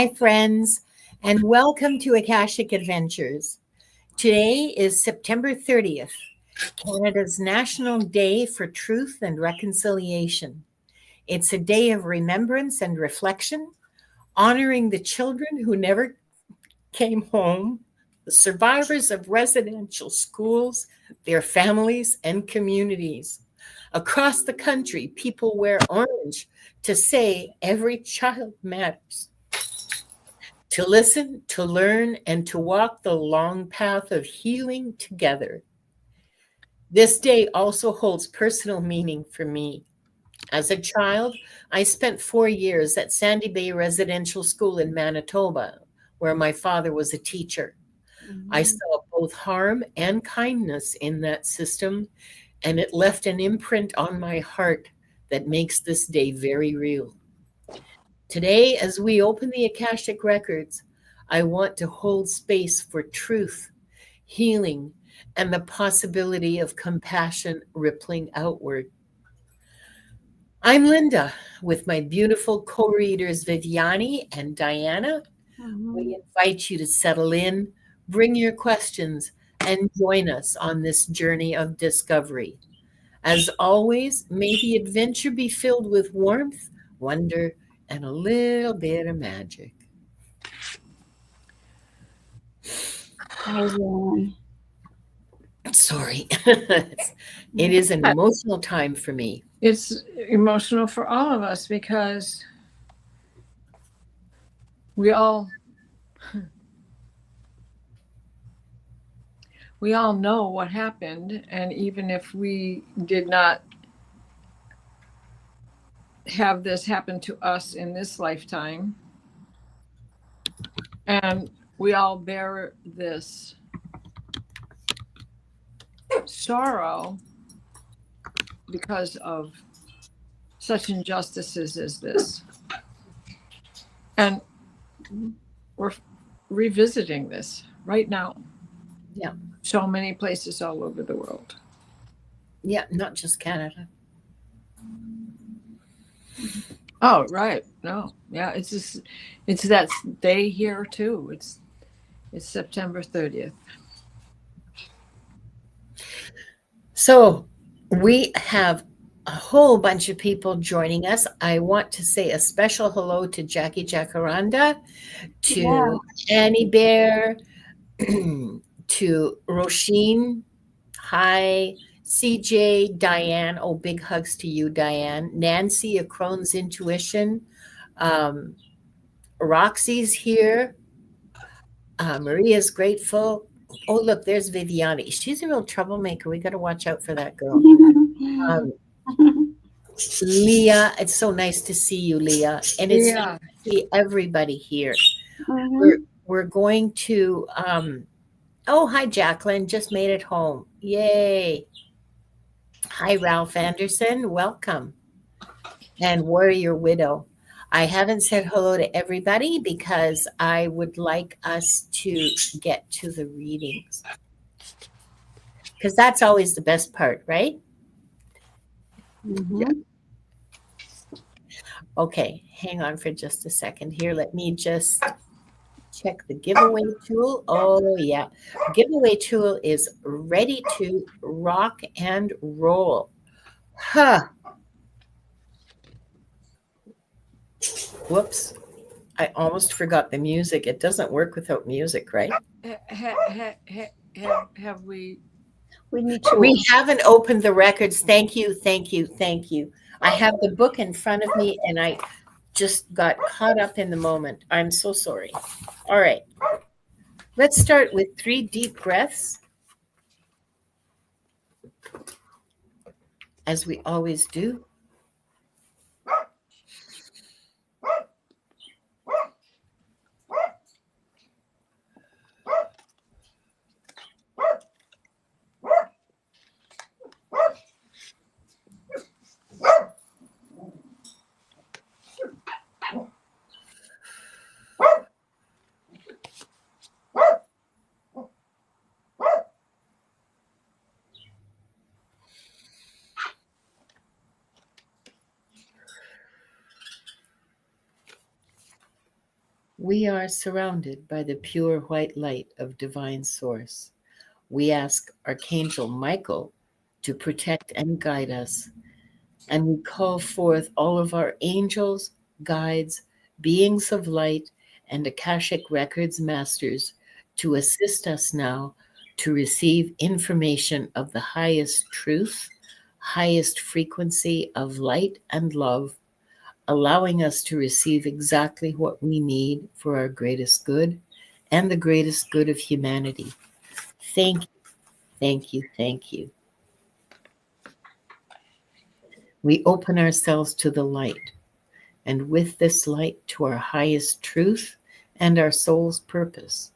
Hi, friends, and welcome to Akashic Adventures. Today is September 30th, Canada's National Day for Truth and Reconciliation. It's a day of remembrance and reflection, honoring the children who never came home, the survivors of residential schools, their families, and communities. Across the country, people wear orange to say every child matters. To listen, to learn, and to walk the long path of healing together. This day also holds personal meaning for me. As a child, I spent 4 years at Sandy Bay Residential School in Manitoba, where my father was a teacher. I saw both harm and kindness in that system, and it left an imprint on my heart that makes this day very real. Today, as we open the Akashic Records, I want to hold space for truth, healing, and the possibility of compassion rippling outward. I'm Linda with my beautiful co-readers Viviane and Diana. We invite you to settle in, bring your questions, and join us on this journey of discovery. As always, may the adventure be filled with warmth, wonder, and a little bit of magic. Hi, everyone. Sorry. It is an emotional time for me. It's emotional for all of us because we all know what happened, and even if we did not have this happen to us in this lifetime, and we all bear this sorrow because of such injustices as this. And we're revisiting this right now. Yeah. So many places all over the world. Yeah, not just Canada. Oh, right. No. Yeah, it's that day here too. It's September 30th. So we have a whole bunch of people joining us. I want to say a special hello to Jackie Jacaranda, to Annie Bear, to Roisin. Hi, CJ, Diane. Oh, big hugs to you, Diane. Nancy, a Crohn's Intuition. Roxy's here. Maria's grateful. Oh, look, there's Viviane. She's a real troublemaker. We got to watch out for that girl. Leah, it's so nice to see you, Leah. And it's nice to see everybody here. We're going to, oh, hi, Jacqueline. Just made it home. Yay. Hi, Ralph Anderson. Welcome. And Warrior Widow. I haven't said hello to everybody because I would like us to get to the readings. Because that's always the best part, right? Yeah. Okay, hang on for just a second here. Let me just check the giveaway tool. Oh, yeah. Giveaway tool is ready to rock and roll. Huh. Whoops. I almost forgot the music. It doesn't work without music, right? Have we? We haven't opened the records. Thank you. I have the book in front of me and I just got caught up in the moment. I'm so sorry. All right. Let's start with 3 deep breaths, as we always do. We are surrounded by the pure white light of divine source. We ask Archangel Michael to protect and guide us, and we call forth all of our angels, guides, beings of light, and Akashic Records masters to assist us now to receive information of the highest truth, highest frequency of light and love, allowing us to receive exactly what we need for our greatest good and the greatest good of humanity. Thank you, thank you, thank you. We open ourselves to the light, and with this light to our highest truth and our soul's purpose.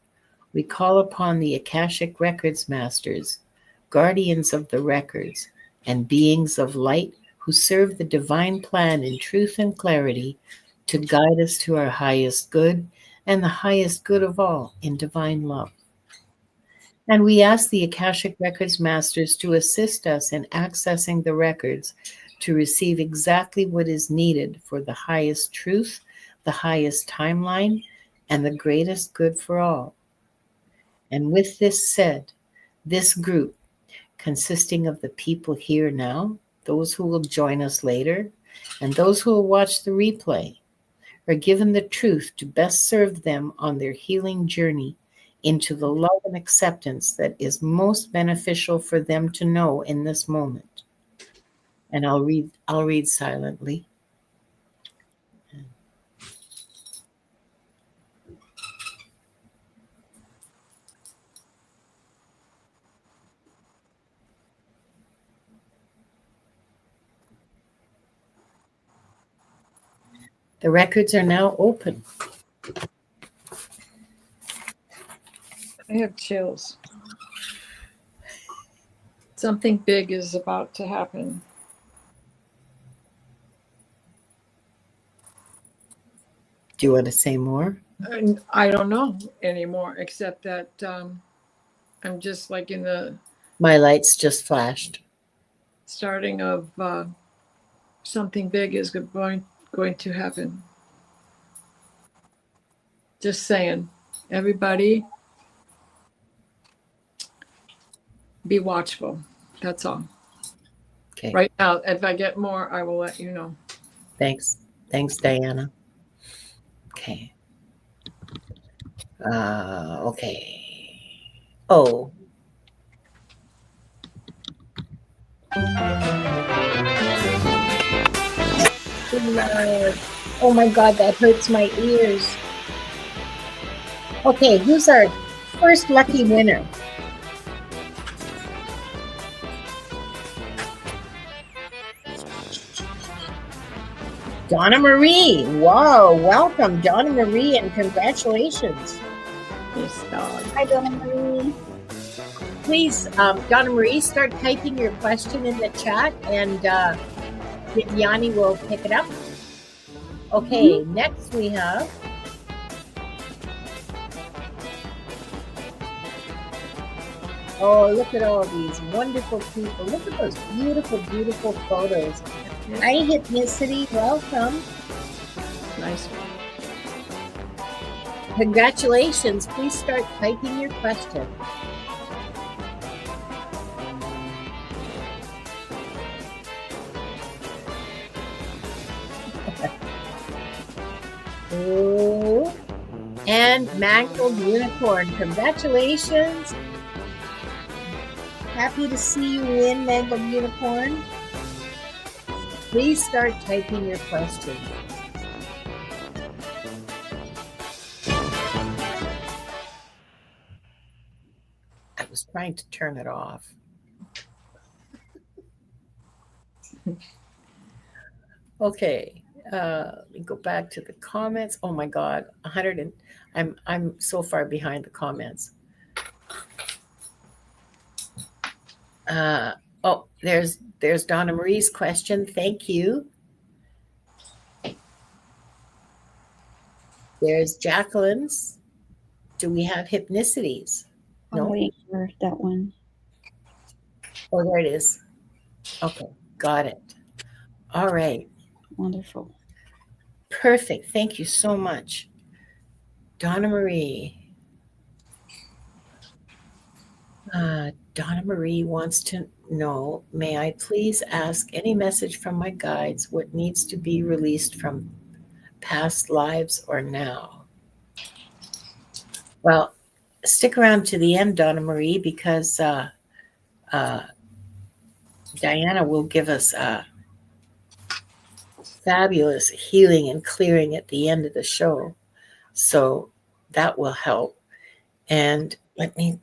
We call upon the Akashic Records masters, guardians of the records, and beings of light who serve the divine plan in truth and clarity to guide us to our highest good and the highest good of all in divine love. And we ask the Akashic Records masters to assist us in accessing the records to receive exactly what is needed for the highest truth, the highest timeline, and the greatest good for all. And with this said, this group, consisting of the people here now, those who will join us later, and those who will watch the replay, are given the truth to best serve them on their healing journey into the love and acceptance that is most beneficial for them to know in this moment. And I'll read silently. The records are now open. I have chills. Something big is about to happen. Do you want to say more? And I don't know anymore, except that I'm just like in the My lights just flashed. starting of something big is going to happen. Just saying, everybody, be watchful. That's all. Okay. Right now, if I get more, I will let you know. Thanks, Diana. Okay. Okay. Oh. Oh my God, that hurts my ears. Okay, who's our first lucky winner? Donna Marie. Wow, welcome, Donna Marie, and congratulations. Yes, dog. Hi, Donna Marie. Please, Donna Marie, start typing your question in the chat, and Viviane will pick it up. Okay, next we have oh, look at all these wonderful people. Look at those beautiful, beautiful photos. Hi, Hypnicity. Welcome. Nice. Congratulations. Please start typing your question. Oh, and Mangled Unicorn. Congratulations. Happy to see you win, Mangled Unicorn. Please start typing your question. I was trying to turn it off. Okay, let me go back to the comments. Oh my God, 100 and I'm so far behind the comments. Oh, there's Donna Marie's question. Thank you. There's Jacqueline's. Do we have hypnicities? I'm waiting for that one. Oh, there it is. Okay, got it. All right. Wonderful. Perfect. Thank you so much. Donna Marie. Donna Marie wants to know, may I please ask any message from my guides what needs to be released from past lives or now? Well, stick around to the end, Donna Marie, because Diana will give us fabulous healing and clearing at the end of the show. So that will help. And let me.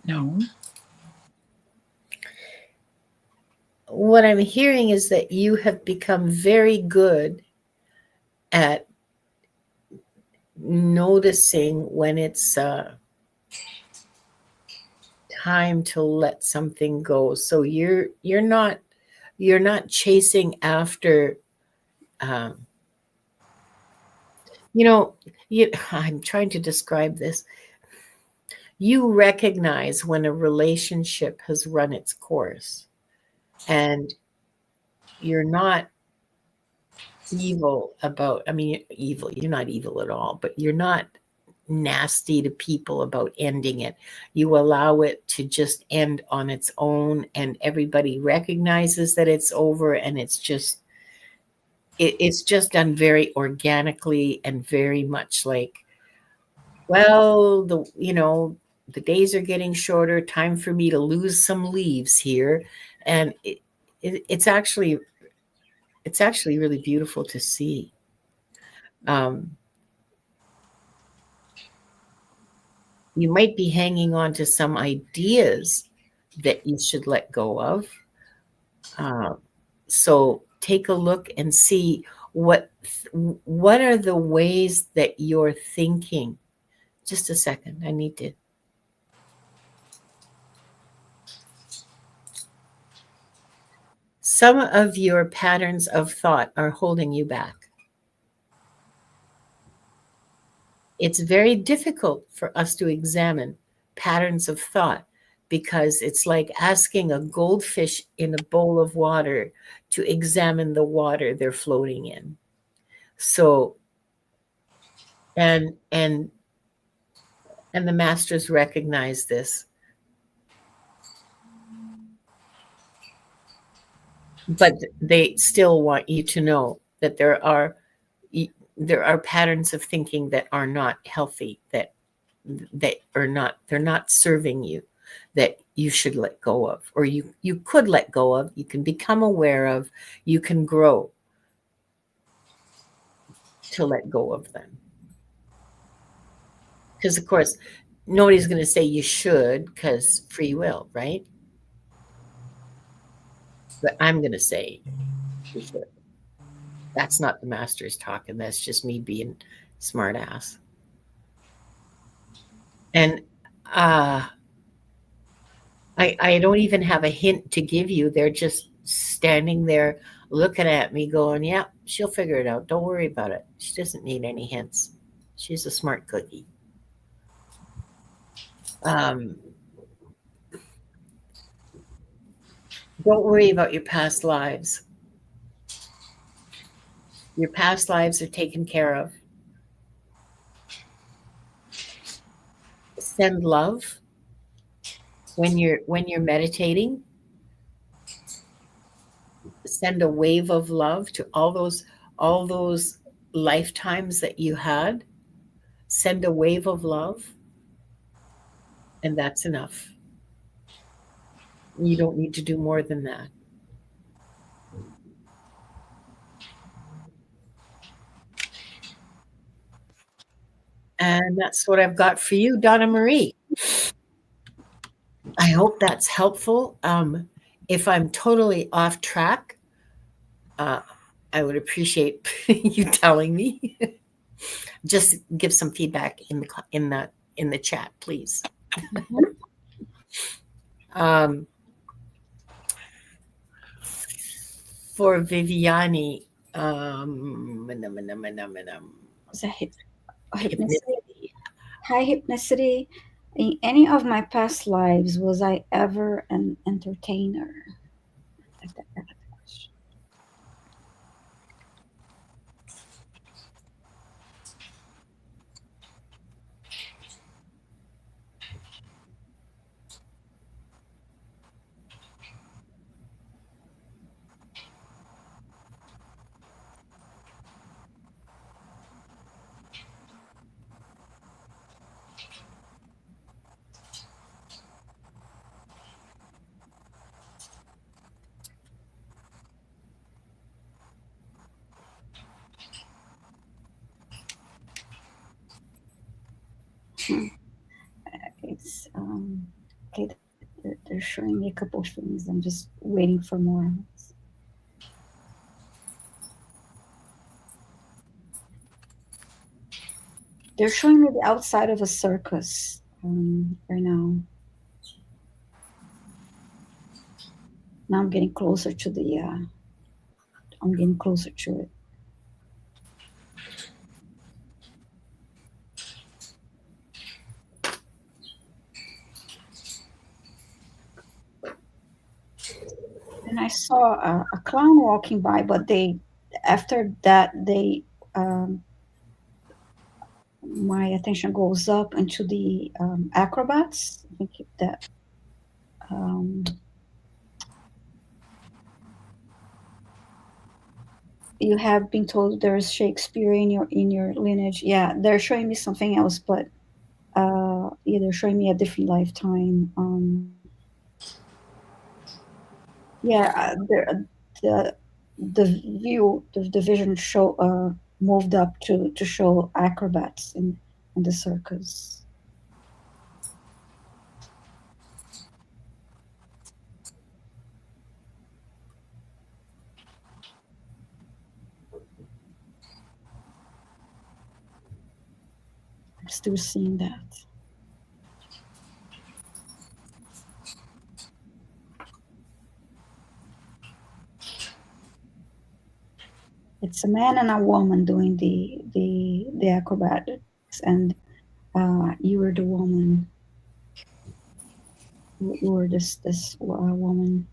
No. What I'm hearing is that you have become very good at noticing when it's time to let something go. So you're not chasing after I'm trying to describe this. You recognize when a relationship has run its course, and you're not evil about, evil, you're not evil at all, but you're not nasty to people about ending it. You allow it to just end on its own, and everybody recognizes that it's over, and it's just done very organically and very much like, well, the days are getting shorter, time for me to lose some leaves here. And it's actually really beautiful to see. You might be hanging on to some ideas that you should let go of. So take a look and see what are the ways that you're thinking. Just a second. I need to. Some of your patterns of thought are holding you back. It's very difficult for us to examine patterns of thought because it's like asking a goldfish in a bowl of water to examine the water they're floating in. So, and the masters recognize this. But they still want you to know that there are patterns of thinking that are not healthy, that they're not serving you, that you should let go of, or you could let go of, you can become aware of, you can grow to let go of them. Because of course, nobody's going to say you should, because free will, right? But I'm going to say you should. That's not the masters talking. That's just me being smart ass. And I don't even have a hint to give you. They're just standing there looking at me going, yeah, she'll figure it out. Don't worry about it. She doesn't need any hints. She's a smart cookie. Don't worry about your past lives. Your past lives are taken care of. Send love when you're meditating. Send a wave of love to all those lifetimes that you had. Send a wave of love, and that's enough. You don't need to do more than that. And that's what I've got for you, Donna Marie. I hope that's helpful. If I'm totally off track, I would appreciate you telling me. Just give some feedback in the chat, please. For Viviane, Hypnicity. Hi, Hypnicity. In any of my past lives, was I ever an entertainer? It's okay. They're showing me a couple of things. I'm just waiting for more. They're showing me the outside of a circus right now. Now I'm getting closer to the. I'm getting closer to it. And I saw a clown walking by, but after that, my attention goes up into the acrobats. I think that um, you have been told there's Shakespeare in your lineage. Yeah, they're showing me something else, but yeah, they're showing me a different lifetime. Yeah, the the the vision show moved up to show acrobats in the circus. I'm still seeing that. It's a man and a woman doing the acrobatics, and you were the woman. You were this woman.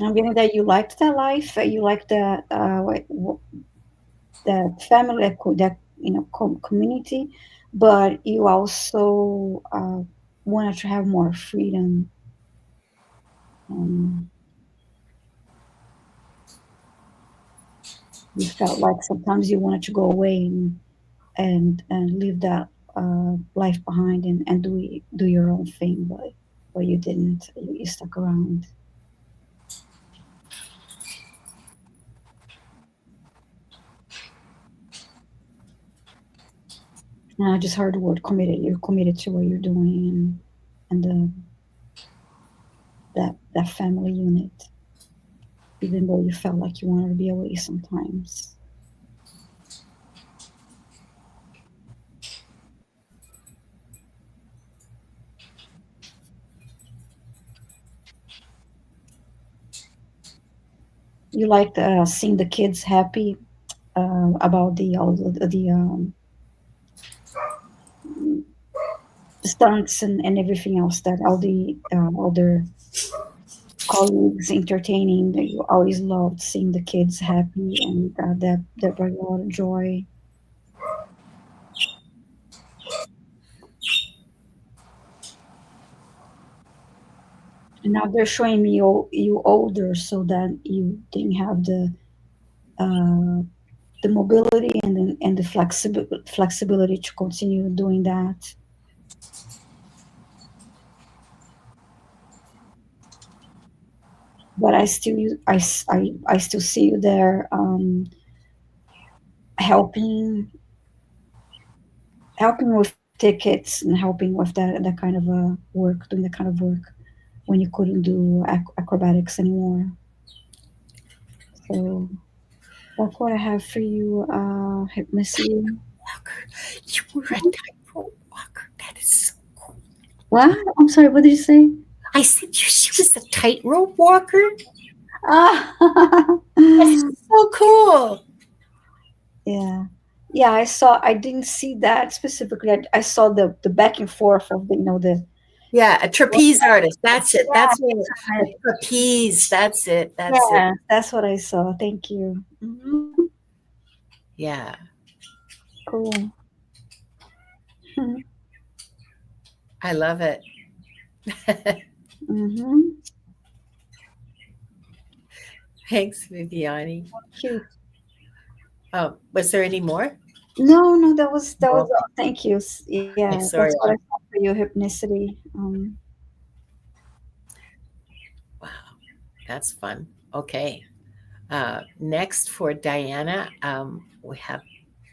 I'm getting that you liked that life. You liked that that family, that community, but you also wanted to have more freedom. Um, you felt like sometimes you wanted to go away and leave that life behind and do your own thing, but you didn't. You stuck around. And I just heard the word committed. You're committed to what you're doing and that family unit, even though you felt like you wanted to be away sometimes. You liked seeing the kids happy about the stunts and everything else, that all their colleagues entertaining. That you always loved seeing the kids happy, and that brought you a lot of joy. And now they're showing me you older, so that you didn't have uh, the mobility and the flexibility to continue doing that. But I still see you there, helping helping with tickets and helping with that kind of work, doing that kind of work when you couldn't do acrobatics anymore. So that's what I have for you, Missy. Walker, you were a tightrope walker. That is so cool. What? I'm sorry. What did you say? I said she was a tightrope walker. Ah, That's so cool. yeah, yeah. I saw. I didn't see that specifically. I saw the back and forth of the. Yeah, a trapeze artist. That's it. Yeah, That's what a trapeze. That's it. That's it. yeah. That's what I saw. Thank you. Yeah, Cool. I love it. Mm-hmm. Thanks, Viviane. Cute. Was there any more? No, that was No. all. Thank you. Yeah, Okay, sorry. that's what I thought for your hypnicity. Wow, that's fun. Okay. Next for Diana, we have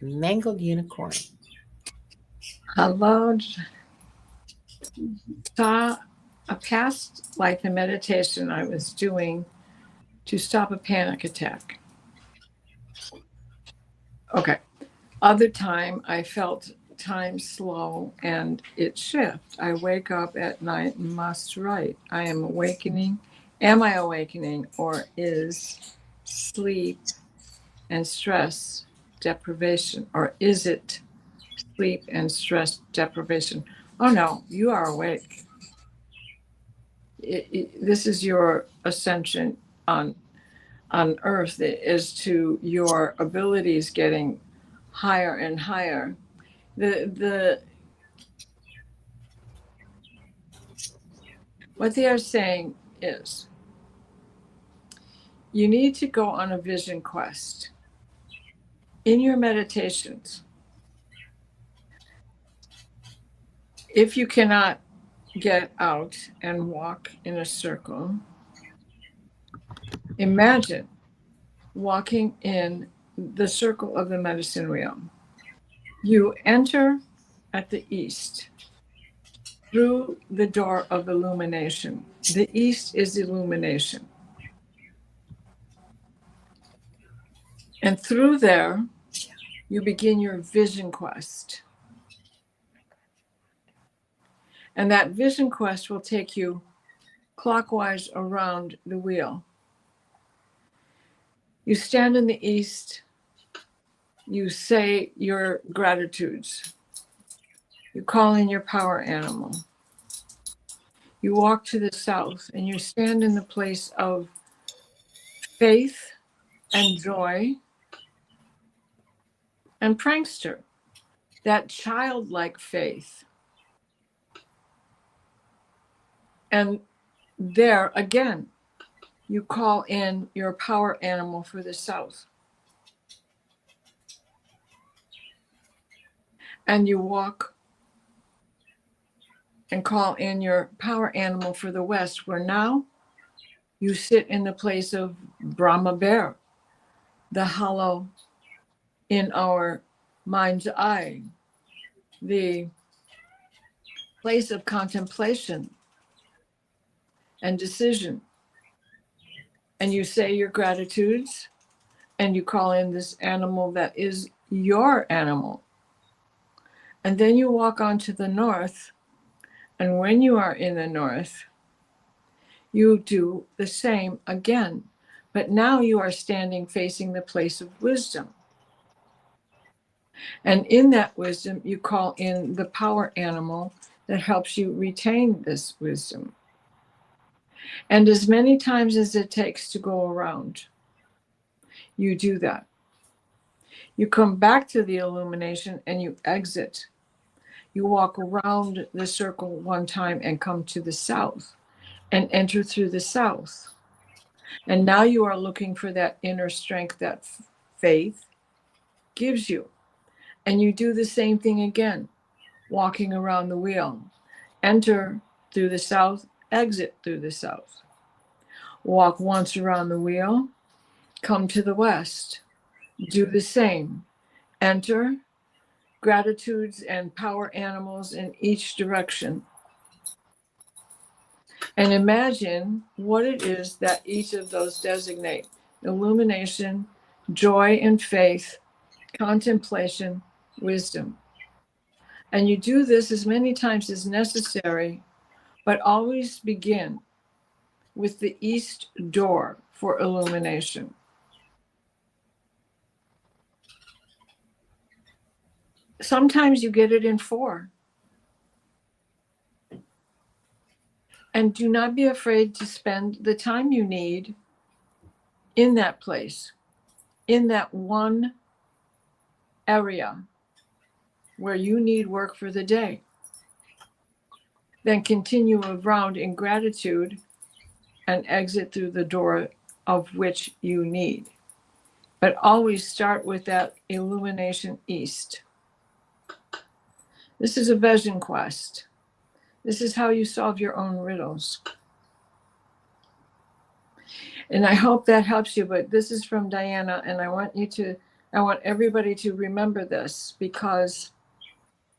Mangled Unicorn. Hello. Saw a past life in meditation I was doing to stop a panic attack. Okay. Other time I felt time slow and it shift. I wake up at night and must write. I am awakening. Am I awakening, or is sleep and stress deprivation, or is it sleep and stress deprivation? Oh no, you are awake. This is your ascension on earth, is to your abilities getting higher and higher. The what they are saying is you need to go on a vision quest in your meditations. If you cannot get out and walk in a circle, imagine walking in the circle of the medicine wheel. You enter at the east through the door of illumination. The east is illumination. And through there, you begin your vision quest. And that vision quest will take you clockwise around the wheel. You stand in the east, you say your gratitudes, you call in your power animal. You walk to the south and you stand in the place of faith and joy and prankster, that childlike faith. And there again, you call in your power animal for the south. And you walk and call in your power animal for the west, where now you sit in the place of Brahma Bear, the hollow in our mind's eye, the place of contemplation and decision. And you say your gratitudes and you call in this animal that is your animal. And then you walk on to the north. And when you are in the north, you do the same again. But now you are standing facing the place of wisdom. And in that wisdom, you call in the power animal that helps you retain this wisdom. And as many times as it takes to go around, you do that. You come back to the illumination and you exit. You walk around the circle one time and come to the south and enter through the south. And now you are looking for that inner strength that faith gives you. And you do the same thing again, walking around the wheel. Enter through the south, exit through the south. Walk once around the wheel, come to the west. Do the same. Enter, gratitudes and power animals in each direction. And imagine what it is that each of those designate: illumination, joy and faith, contemplation, wisdom. And you do this as many times as necessary, but always begin with the east door for illumination. Sometimes you get it in 4. And do not be afraid to spend the time you need in that place, in that one area where you need work for the day. Then continue around in gratitude and exit through the door of which you need. But always start with that illumination east. This is a vision quest. This is how you solve your own riddles. And I hope that helps you, but this is from Diana, and I want everybody to remember this, because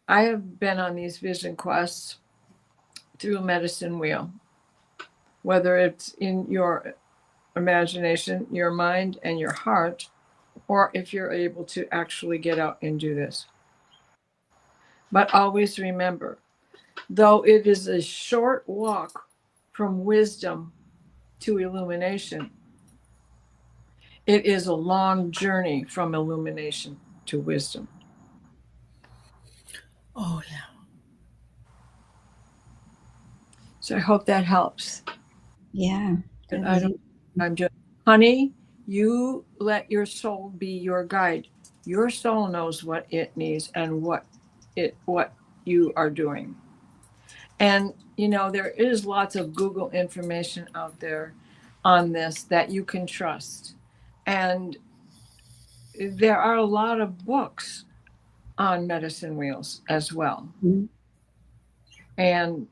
I have been on these vision quests through Medicine Wheel, whether it's in your imagination, your mind, and your heart, or if you're able to actually get out and do this. But always remember, though it is a short walk from wisdom to illumination, it is a long journey from illumination to wisdom. Oh, yeah. So I hope that helps. Yeah. I'm doing, honey, you let your soul be your guide. Your soul knows what it needs and what you are doing. And there is lots of Google information out there on this that you can trust. And there are a lot of books on medicine wheels as well. Mm-hmm. And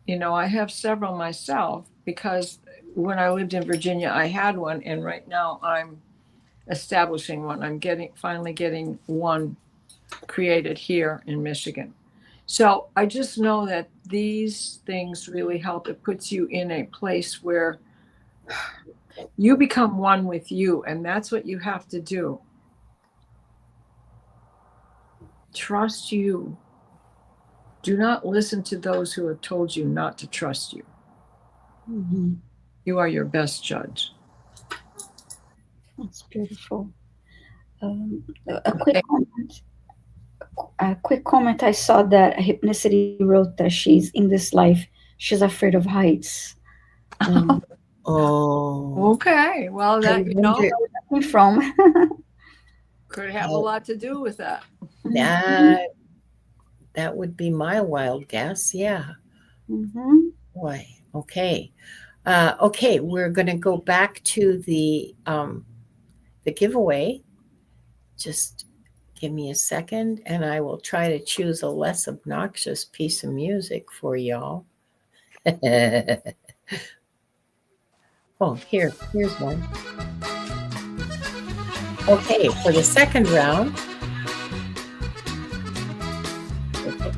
I have several myself, because when I lived in Virginia, I had one, and right now I'm establishing one. I'm finally getting one created here in Michigan. So I just know that these things really help. It puts you in a place where you become one with you, and that's what you have to do. Trust you. Do not listen to those who have told you not to trust you. Mm-hmm. You are your best judge. That's beautiful. A quick comment. I saw that Hypnicity wrote that she's in this life, she's afraid of heights. Oh. Okay. Well, that Where from? could have a lot to do with that. That would be my wild guess. Yeah. Mm-hmm. Boy. Okay. Okay. We're going to go back to the giveaway. Just give me a second, and I will try to choose a less obnoxious piece of music for y'all. Oh, here's one. Okay, for the second round. Okay.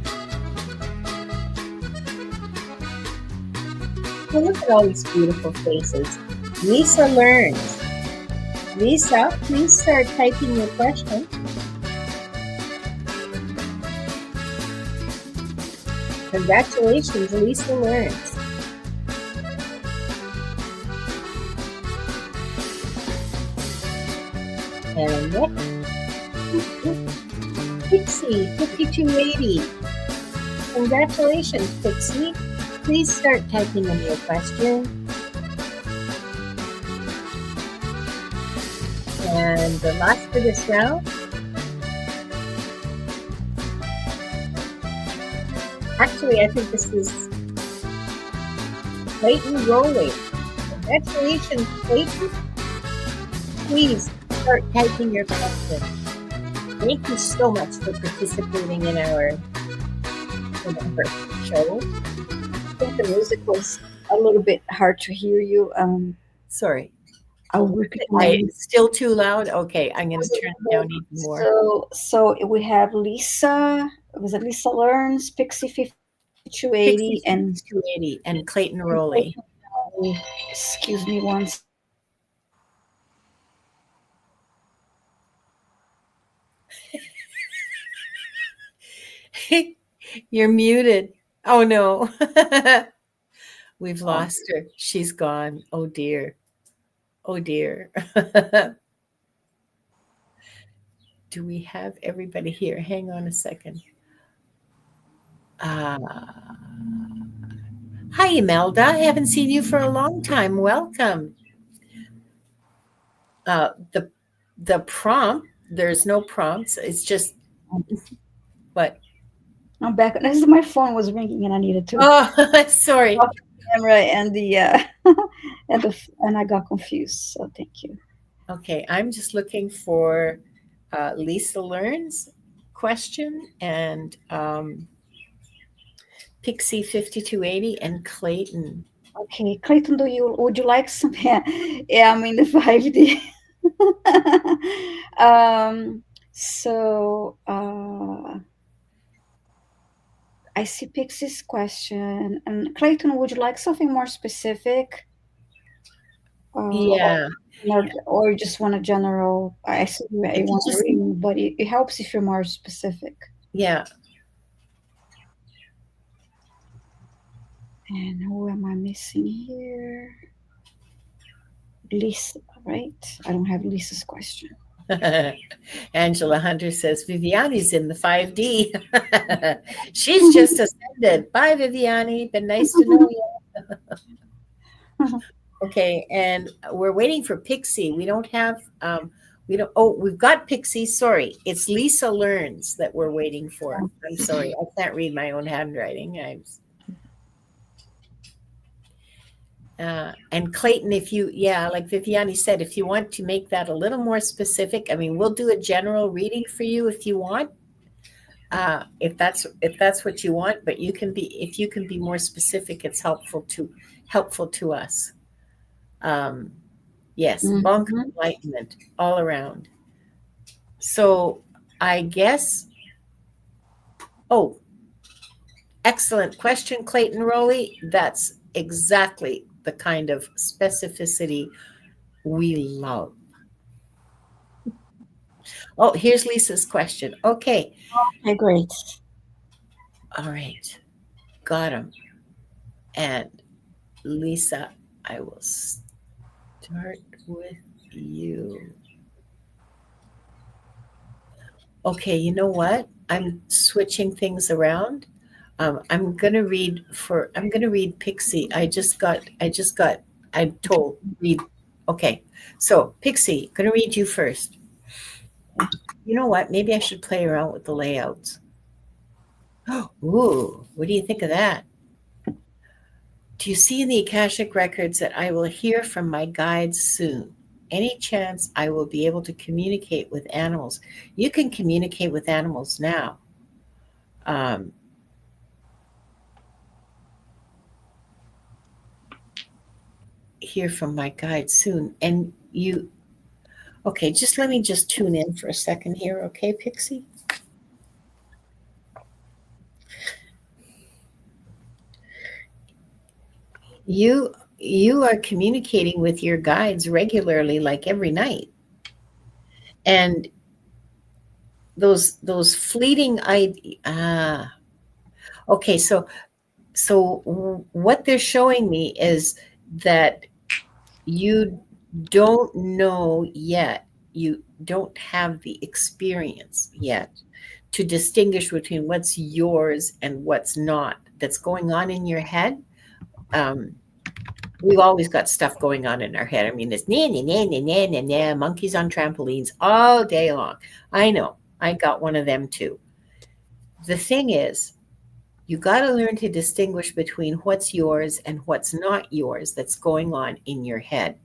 Well, look at all these beautiful faces. Lisa learns. Lisa, please start typing your question. Congratulations, Lisa learns. And next, Pixie, 5280. Congratulations, Pixie. Please start typing in your question. And the last for this round. Actually, I think this is Clayton Rowley. Congratulations, Clayton. Please start typing your question. Thank you so much for participating in our show. I think the music was a little bit hard to hear you. Sorry. I'll repeat. It's still too loud? Okay, I'm going to turn it down even more. So we have Lisa. Was it Lisa Learns, Pixie 5280, and 5280, and Clayton Rowley. Excuse me once. You're muted. Oh no. We've lost her. She's gone. Oh dear. Oh dear. Do we have everybody here? Hang on a second. Hi, Imelda. I haven't seen you for a long time. Welcome. The prompt, there's no prompts. It's just what? I'm back. This is my phone was ringing and I needed to. Oh, sorry. Off the camera and the and I got confused. So thank you. Okay, I'm just looking for Lisa Learns question and Pixie 5280 and Clayton. Okay, Clayton, would you like some? Yeah, I'm in the 5D. So I see Pixie's question, and Clayton, would you like something more specific? Yeah, Or just want a general? I see you if you want to just read, but it helps if you're more specific. yeah. And who am I missing here? Lisa, right? I don't have Lisa's question. Angela Hunter says Viviane's in the 5D. She's just ascended. Bye, Viviane. Been nice to know you. Okay, and we're waiting for Pixie. We don't have we don't oh, we've got Pixie. Sorry. It's Lisa Learns that we're waiting for. I'm sorry. I can't read my own handwriting. And Clayton, if you, yeah, like Viviane said, if you want to make that a little more specific, I mean, we'll do a general reading for you if you want, if that's what you want. But if you can be more specific, it's helpful to us. Yes, bonk enlightenment all around. So I guess. Oh, excellent question, Clayton Rowley. That's exactly the kind of specificity we love. Oh, here's Lisa's question. Okay. Okay, great. All right. Got him. And Lisa, I will start with you. Okay, you know what? I'm switching things around. I'm gonna read Pixie. I'm told read. Okay, so Pixie, gonna read you first. You know what? Maybe I should play around with the layouts. Ooh, what do you think of that? Do you see in the Akashic records that I will hear from my guides soon? Any chance I will be able to communicate with animals? You can communicate with animals now. Hear from my guides soon. And you, okay, just let me just tune in for a second here, okay, Pixie? You are communicating with your guides regularly, like every night. And those fleeting okay, so what they're showing me is that you don't know yet, you don't have the experience yet to distinguish between what's yours and what's not, that's going on in your head. We've always got stuff going on in our head. I mean, it's monkeys on trampolines all day long. I know, I got one of them too. The thing is, you got to learn to distinguish between what's yours and what's not yours that's going on in your head.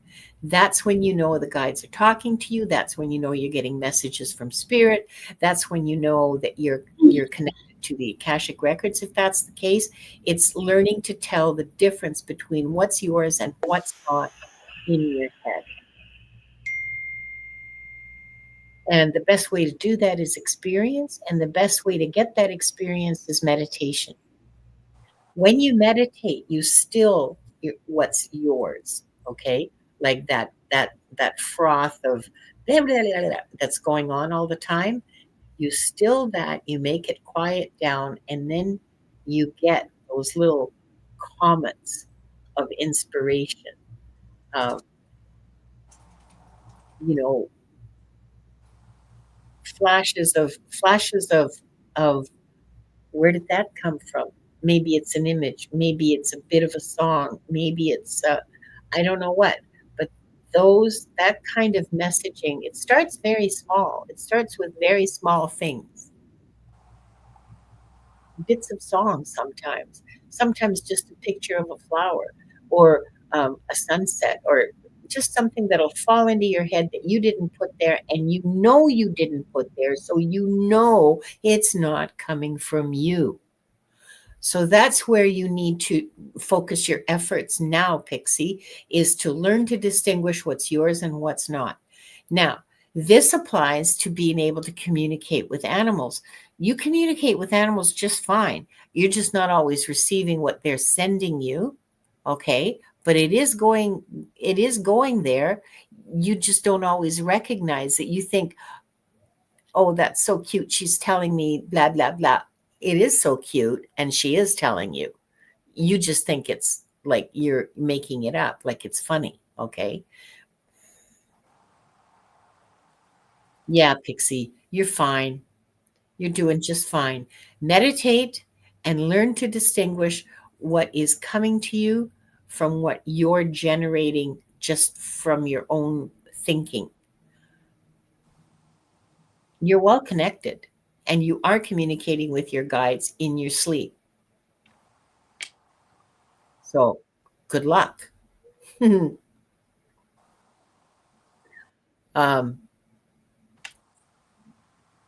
That's when you know the guides are talking to you. That's when you know you're getting messages from spirit. That's when you know that you're connected to the Akashic records. If that's the case, it's learning to tell the difference between what's yours and what's not in your head. And the best way to do that is experience. And the best way to get that experience is meditation. When you meditate, you still what's yours, okay? Like that froth of blah, blah, blah, blah, that's going on all the time. You still that, you make it quiet down, and then you get those little comets of inspiration. Um, you know, flashes of where did that come from? Maybe it's an image, maybe it's a bit of a song, maybe it's I don't know what, but that kind of messaging, it starts very small. It starts with very small things, bits of songs, sometimes just a picture of a flower, or a sunset, or just something that'll fall into your head that you didn't put there, and you didn't put there, so it's not coming from you. So that's where you need to focus your efforts now, Pixie, is to learn to distinguish what's yours and what's not. Now, this applies to being able to communicate with animals. You communicate with animals just fine. You're just not always receiving what they're sending you, okay? But it is going there. You just don't always recognize it. You think, oh, that's so cute. She's telling me blah, blah, blah. It is so cute, and she is telling you. You just think it's like you're making it up, like it's funny, okay? Yeah, Pixie, you're fine. You're doing just fine. Meditate and learn to distinguish what is coming to you from what you're generating just from your own thinking. You're well connected, and you are communicating with your guides in your sleep. So good luck. um,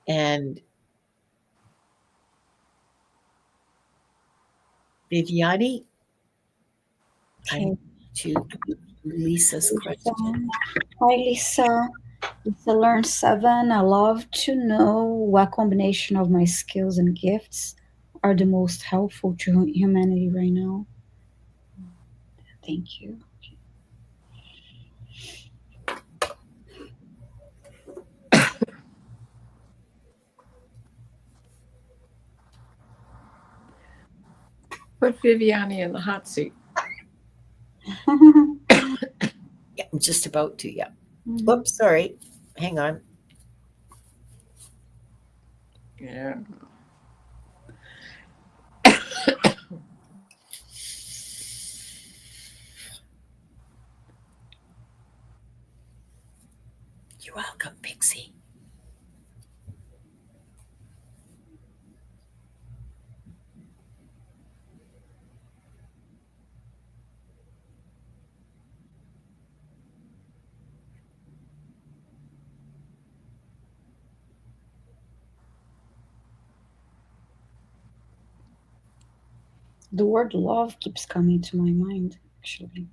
and Viviane, Okay. to Lisa's question. Hi, Lisa. Lisa learned 7. I love to know what combination of my skills and gifts are the most helpful to humanity right now. Thank you. Put Viviane in the hot seat. Yeah, I'm just about to, yeah. Oops, sorry. Hang on. Yeah. You're welcome, Pixie. The word love keeps coming to my mind, actually.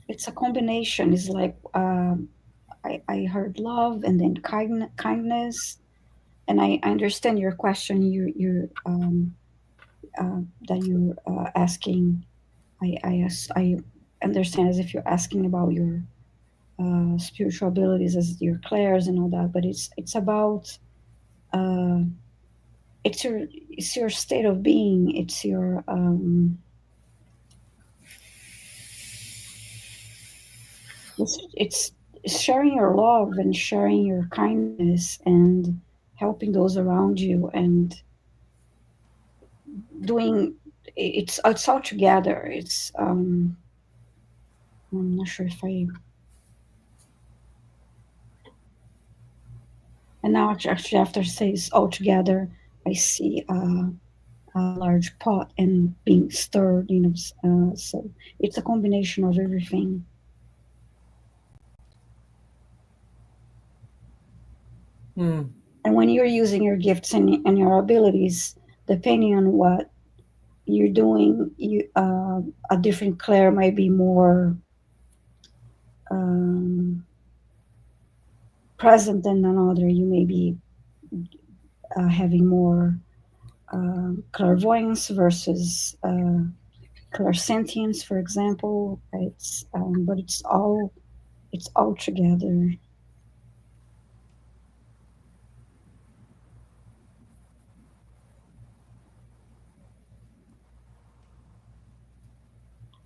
It's a combination. It's like I heard love and then kindness, and I understand your question. That you're asking. I understand as if you're asking about your spiritual abilities as your clairs and all that, but it's about uh, it's your state of being. It's your it's sharing your love and sharing your kindness and helping those around you and doing it's all together. I'm not sure if I and now actually after says all together I see a large pot and being stirred, so it's a combination of everything. Hmm. And when you're using your gifts and your abilities, depending on what you're doing, a different clair might be more um, present than another. You may be having more clairvoyance versus clairsentience, for example. But it's all together.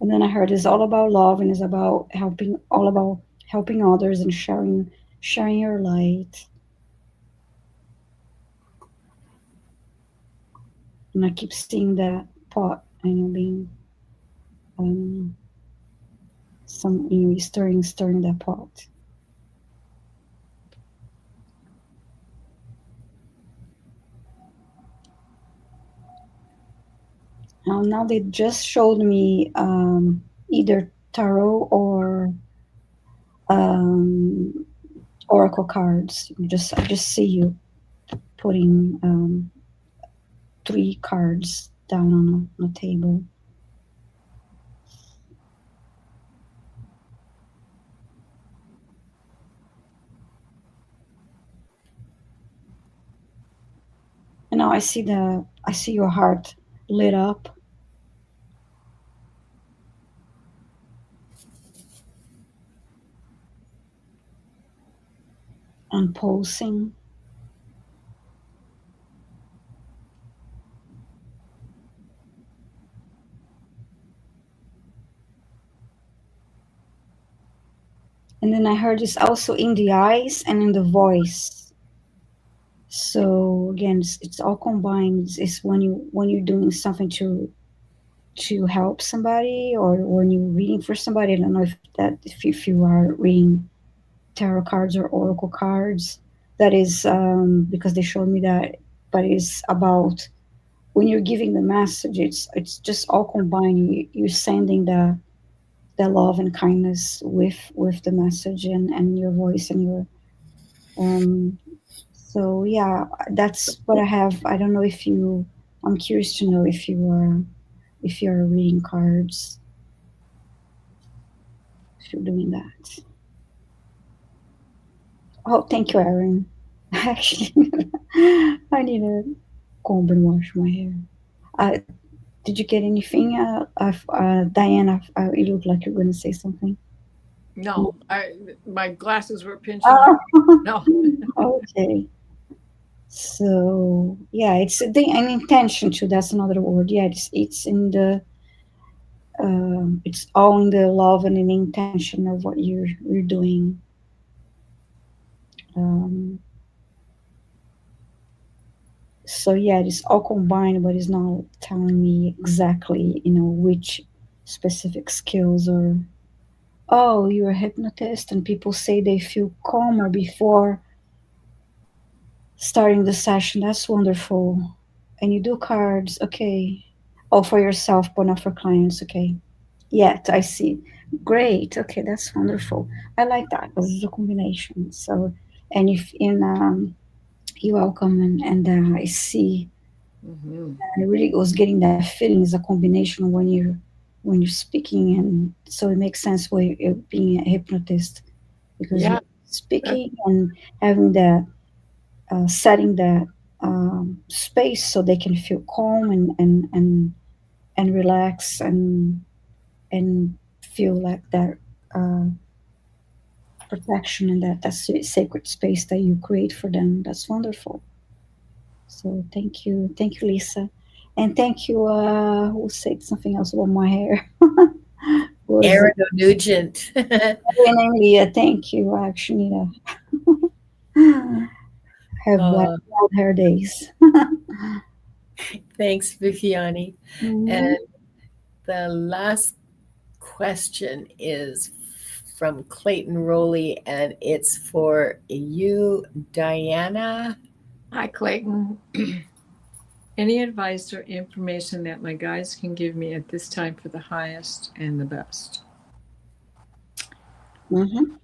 And then I heard it's all about love and it's about all about helping others and sharing your light. And I keep seeing that pot, being um, stirring that pot. Now they just showed me either tarot or um, oracle cards. I just see you putting three cards down on a table. And now I see your heart lit up and pulsing. And then I heard this also in the eyes and in the voice. So again, it's all combined. It's when you're doing something to help somebody, or when you're reading for somebody. I don't know if you are reading tarot cards or oracle cards. That is because they showed me that, but it's about when you're giving the message. It's just all combined. You're sending the love and kindness with the message and your voice and your um. So yeah, that's what I have. I don't know if you. I'm curious to know if you're reading cards, if you're doing that. Oh, thank you, Erin. Actually, I need to comb and wash my hair. Uh, did you get anything, Diana? You look like you're going to say something. No, my glasses were pinching. Oh, No. okay. So yeah, it's an intention too. That's another word. Yeah, it's in the it's all in the love and in the intention of what you're doing. Um, so yeah, it's all combined, but it's not telling me exactly, which specific skills or oh, you're a hypnotist, and people say they feel calmer before starting the session. That's wonderful. And you do cards, okay. Oh, for yourself, but not for clients, okay. Yet I see. Great. Okay, that's wonderful. I like that because it's a combination. So, and if in you're welcome, and I see. Mm-hmm. I really was getting that feeling. Is a combination when you're speaking, and so it makes sense why you're being a hypnotist because Yeah. you're speaking and having the setting that space so they can feel calm and relax and feel like that uh, protection and that sacred space that you create for them. That's wonderful. So thank you, Lisa, and thank you. Who said something else about my hair? Was Aaron Nugent. and Leah? Thank you. I actually need to have black uh, hair days. thanks, Viviane. Mhm. And the last question is from Clayton Rowley, and it's for you, Diana. Hi, Clayton. Any advice or information that my guides can give me at this time for the highest and the best? Mhm.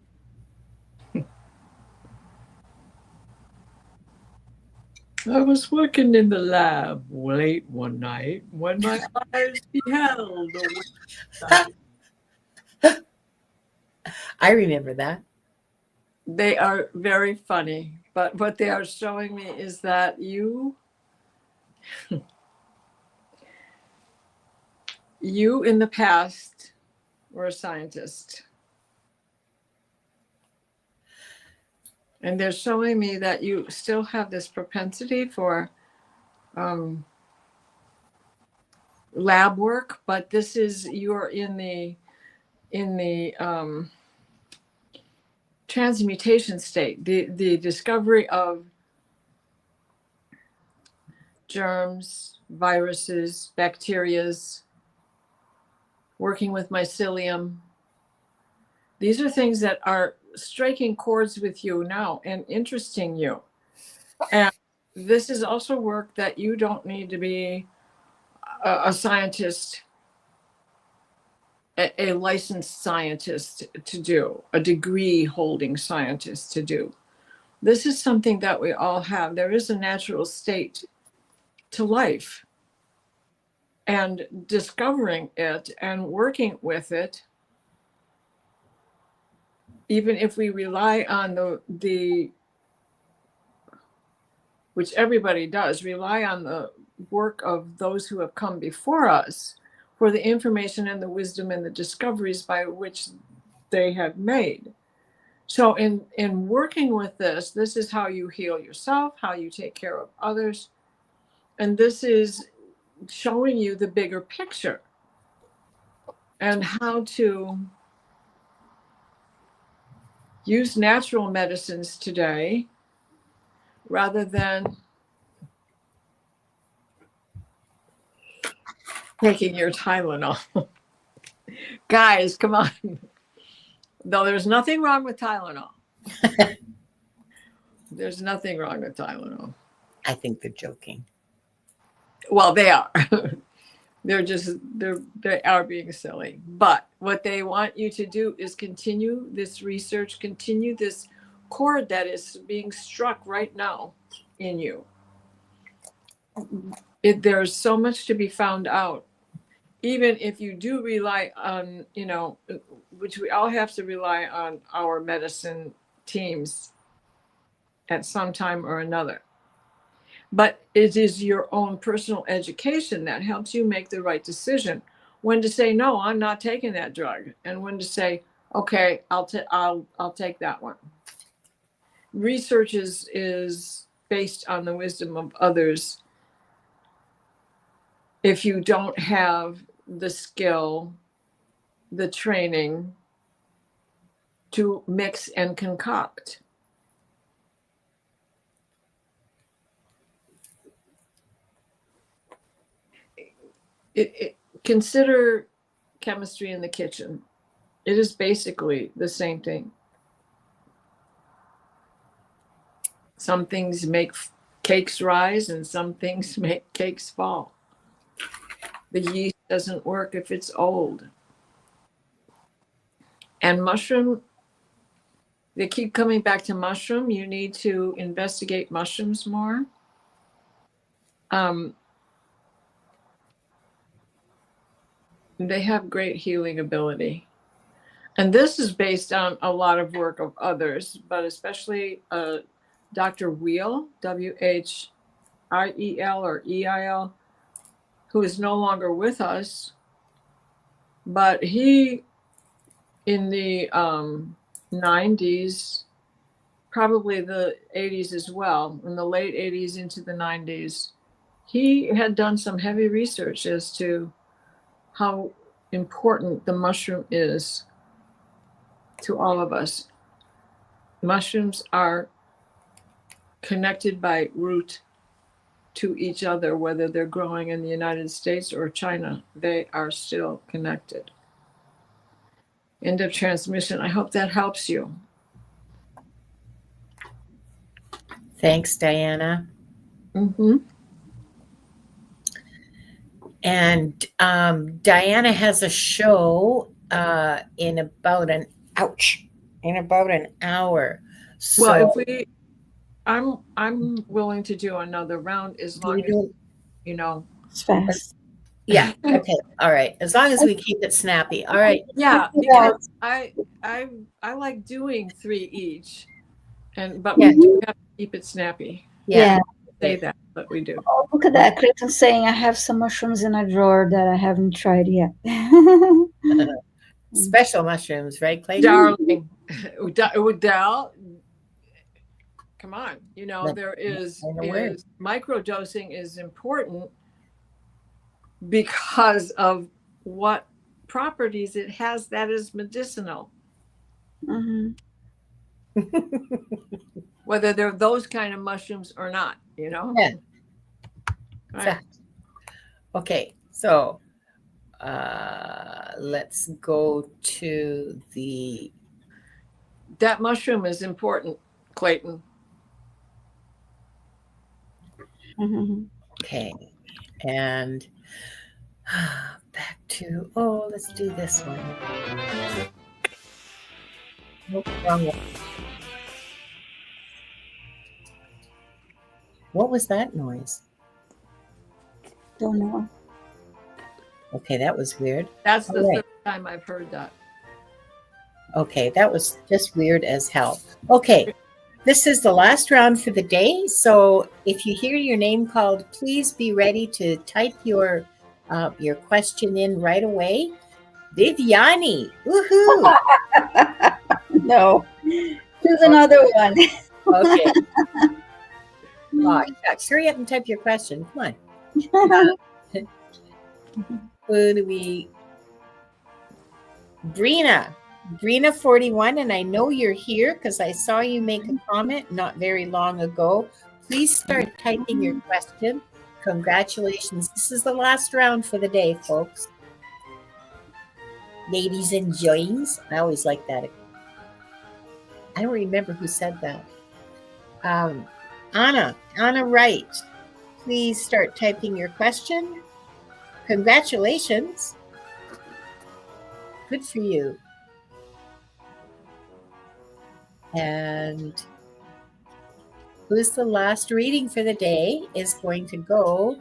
I was working in the lab late one night when my eyes beheld a website. I remember that. They are very funny, but what they are showing me is that you in the past were a scientist. And they're showing me that you still have this propensity for um, lab work, but this is you're in the transmutation state, the discovery of germs, viruses, bacterias, working with mycelium. These are things that are striking chords with you now and interesting you. And this is also work that you don't need to be a scientist, a licensed scientist to do, a degree holding scientist to do. This is something that we all have. There is a natural state to life, and discovering it and working with it, even if we rely on the which everybody does, rely on the work of those who have come before us for the information and the wisdom and the discoveries by which they have made. So in working with this is how you heal yourself, how you take care of others. And this is showing you the bigger picture and how to use natural medicines today rather than taking your Tylenol. Guys, come on. No, there's nothing wrong with Tylenol. There's nothing wrong with Tylenol. I think they're joking. Well, they are. They are being silly. But what they want you to do is continue this research, continue this chord that is being struck right now in you. There's so much to be found out. Even if you do rely on, which we all have to rely on our medicine teams at some time or another. But it is your own personal education that helps you make the right decision. When to say, no, I'm not taking that drug. And when to say, okay, I'll take that one. Research is based on the wisdom of others. If you don't have the skill, the training to mix and concoct. Consider chemistry in the kitchen. It is basically the same thing. Some things make cakes rise and some things make cakes fall. The yeast doesn't work if it's old. And mushroom, they keep coming back to mushroom. You need to investigate mushrooms more. They have great healing ability. And this is based on a lot of work of others, but especially Dr. Wheel, Whriel or EIL, who is no longer with us. But he, in the 90s, probably the 80s as well, in the late 80s into the 90s, he had done some heavy research as to how important the mushroom is to all of us. Mushrooms are connected by root to each other, whether they're growing in the United States or China, they are still connected. End of transmission. I hope that helps you. Thanks, Diana. Mm-hmm. And Diana has a show in about an hour. So, Well, if I'm willing to do another round as long as It's fast. Yeah. Okay. All right. As long as we keep it snappy. All right. Yeah, because I like doing 3 each, but we do have to keep it snappy. Yeah. Say that, but we do. Oh, look at that. Clayton's saying I have some mushrooms in a drawer that I haven't tried yet. Special mushrooms, right, Clayton? Darling, Udell, come on. There is microdosing is important because of what properties it has that is medicinal. Mm-hmm. Whether they're those kind of mushrooms or not, Yeah. Right. Okay, so let's go to that mushroom is important, Clayton. Mm-hmm. Okay. And back to, let's do this one. Nope, wrong one. What was that noise? Don't know. Okay, that was weird. That's the All right. third time I've heard that. Okay, that was just weird as hell. Okay, this is the last round for the day. So if you hear your name called, please be ready to type your question in right away. Viviane, woohoo! No. Choose another one. Okay. Oh, shucks. Hurry up and type your question. Come on. Who do we? Brina 41, and I know you're here because I saw you make a comment not very long ago. Please start typing your question. Congratulations. This is the last round for the day, folks. Ladies and gents. I always like that. I don't remember who said that. Anna Wright. Please start typing your question. Congratulations. Good for you. And who's the last reading for the day is going to go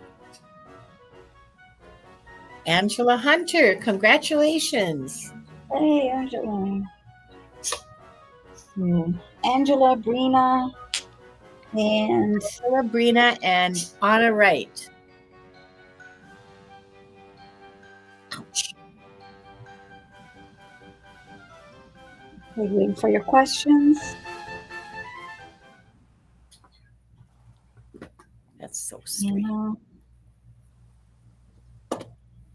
Angela Hunter. Congratulations. Hey, Angela. So, Angela, Brina, and Angela, Brina, and Anna Wright. Ouch. we're waiting for your questions. That's so strange. Yeah.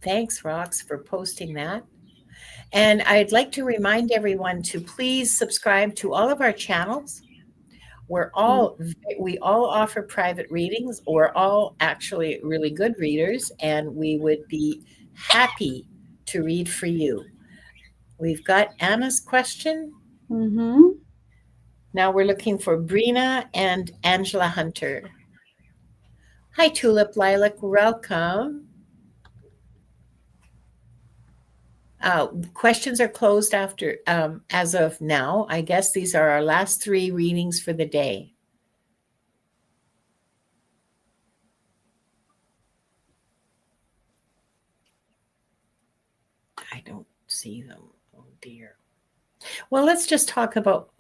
Thanks, Rox, for posting that. And I'd like to remind everyone to please subscribe to all of our channels. We all offer private readings. We're all actually really good readers, and we would be happy to read for you. We've got Anna's question. Mm-hmm. Now we're looking for Brina and Angela Hunter. Hi, Tulip Lilac. Welcome. Questions are closed after, as of now. I guess these are our last 3 readings for the day. I don't see them. Oh dear. Well, let's just talk about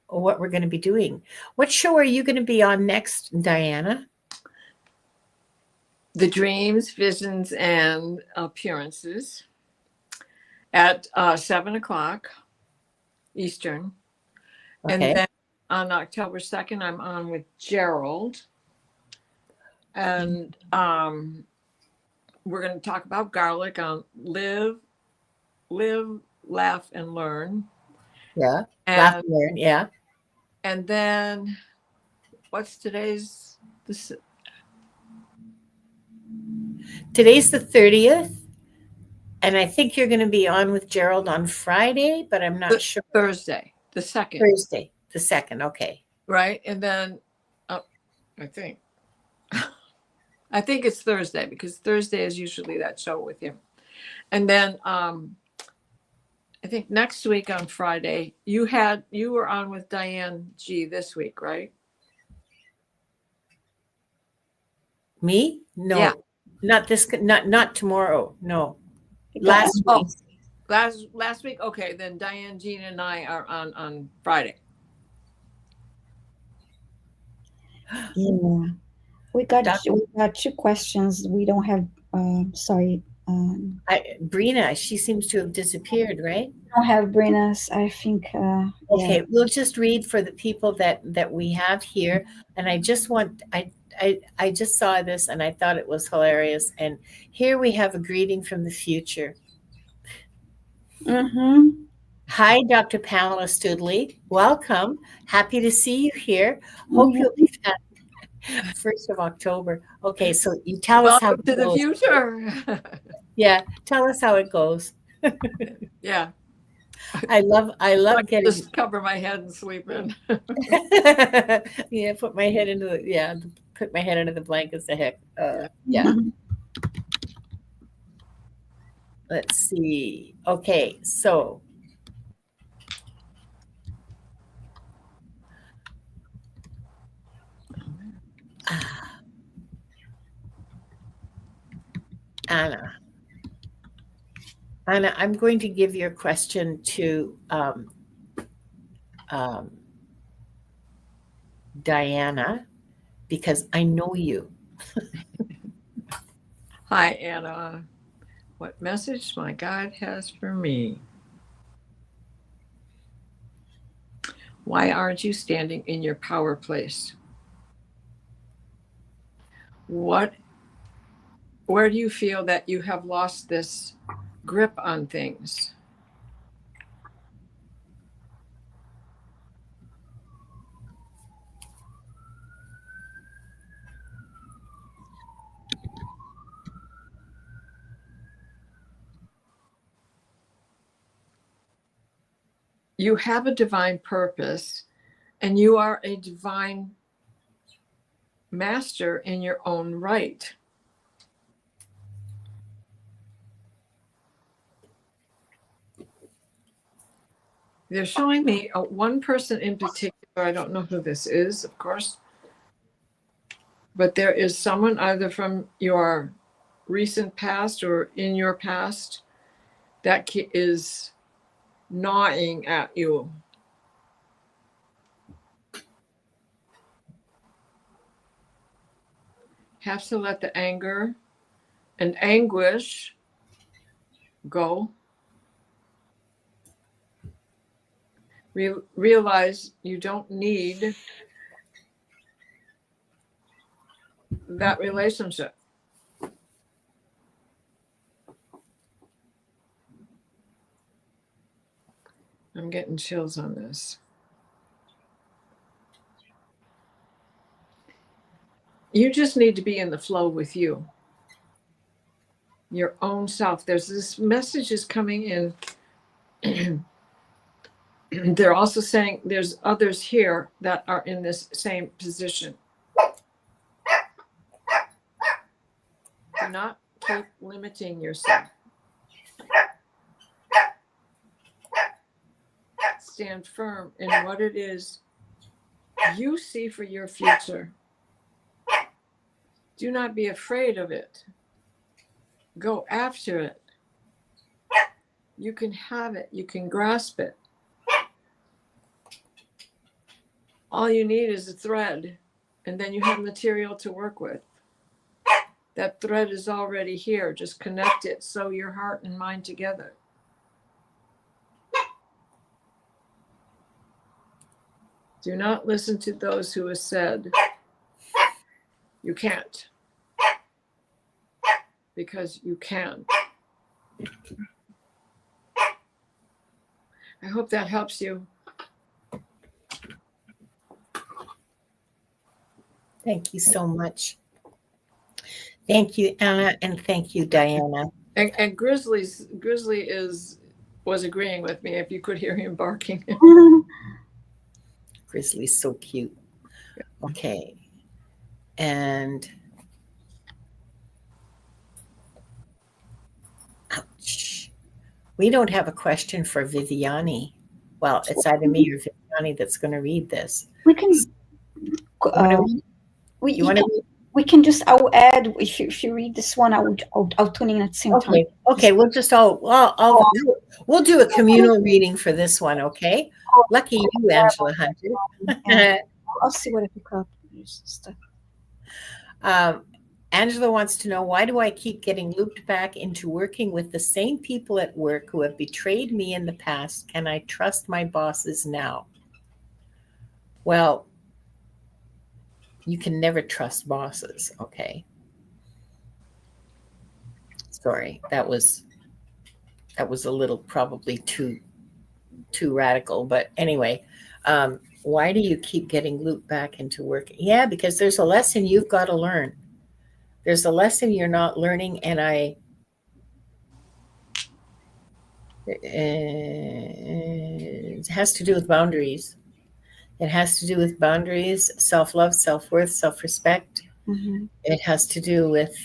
what we're going to be doing. What show are you going to be on next, Diana? The Dreams, Visions, and Appearances at 7 o'clock Eastern. Okay. And then on October 2nd, I'm on with Gerald. And we're going to talk about garlic on Live, Laugh, and Learn. Yeah. Laugh and Learn. Yeah. And then what's today's? Today's the 30th. And I think you're going to be on with Gerald on Friday, but I'm not sure. Thursday, the 2nd. Thursday, the 2nd. Okay. Right. And then I think it's Thursday, because Thursday is usually that show with him. And then I think next week on Friday, you were on with Diane G this week, right? Me? No. Yeah. Not tomorrow. No. Last Last week. Okay, then Diane, Jean, and I are on Friday. Yeah. We got 2 questions. We don't have sorry. Brina, she seems to have disappeared, right? We don't have Brina's, I think. Okay, yeah. we'll just read for the people that we have here. And I just saw this and I thought it was hilarious. And here we have a greeting from the future. Mm-hmm. Hi, Dr. Pamela Studley. Welcome. Happy to see you here. Hope you'll be back 1st of October. Okay, so you tell us how it to the goes. future. Yeah, tell us how it goes. Yeah. I love getting just cover my head and sleep in. yeah, put my head into the put my head under the blankets. The heck. Yeah. Let's see. Okay, so Anna, I'm going to give your question to Diana because I know you. Hi, Anna. What message my God has for me? Why aren't you standing in your power place? Where do you feel that you have lost this grip on things? You have a divine purpose, and you are a divine master in your own right. They're showing me one person in particular. I don't know who this is, of course, but there is someone either from your recent past or in your past that is gnawing at you. Have to let the anger and anguish go. Realize you don't need that relationship. I'm getting chills on this. You just need to be in the flow with you, your own self. There's this message is coming in. They're also saying there's others here that are in this same position. Do not keep limiting yourself. Stand firm in what it is you see for your future. Do not be afraid of it. Go after it. You can have it. You can grasp it. All you need is a thread, and then you have material to work with. That thread is already here. Just connect it, sew your heart and mind together. Do not listen to those who have said, you can't. Because you can. I hope that helps you. Thank you so much. Thank you, Anna, and thank you, Diana. And Grizzly was agreeing with me, if you could hear him barking. Grizzly's so cute. Okay. And ouch. We don't have a question for Viviane. Well, it's either me or Viviane that's going to read this. We can. We can just. I'll add if you read this one. I'll tune in at the same time. Okay. We'll just we'll do a communal reading for this one. Okay. Lucky you, Angela Hunter. I'll see what I pick up. Angela wants to know, why do I keep getting looped back into working with the same people at work who have betrayed me in the past? Can I trust my bosses now? Well, you can never trust bosses, okay? Sorry, that was a little probably too radical, but anyway, why do you keep getting looped back into work? Yeah, because there's a lesson you've got to learn. There's a lesson you're not learning, and it has to do with boundaries. It has to do with boundaries, self-love, self-worth, self-respect. Mm-hmm. It has to do with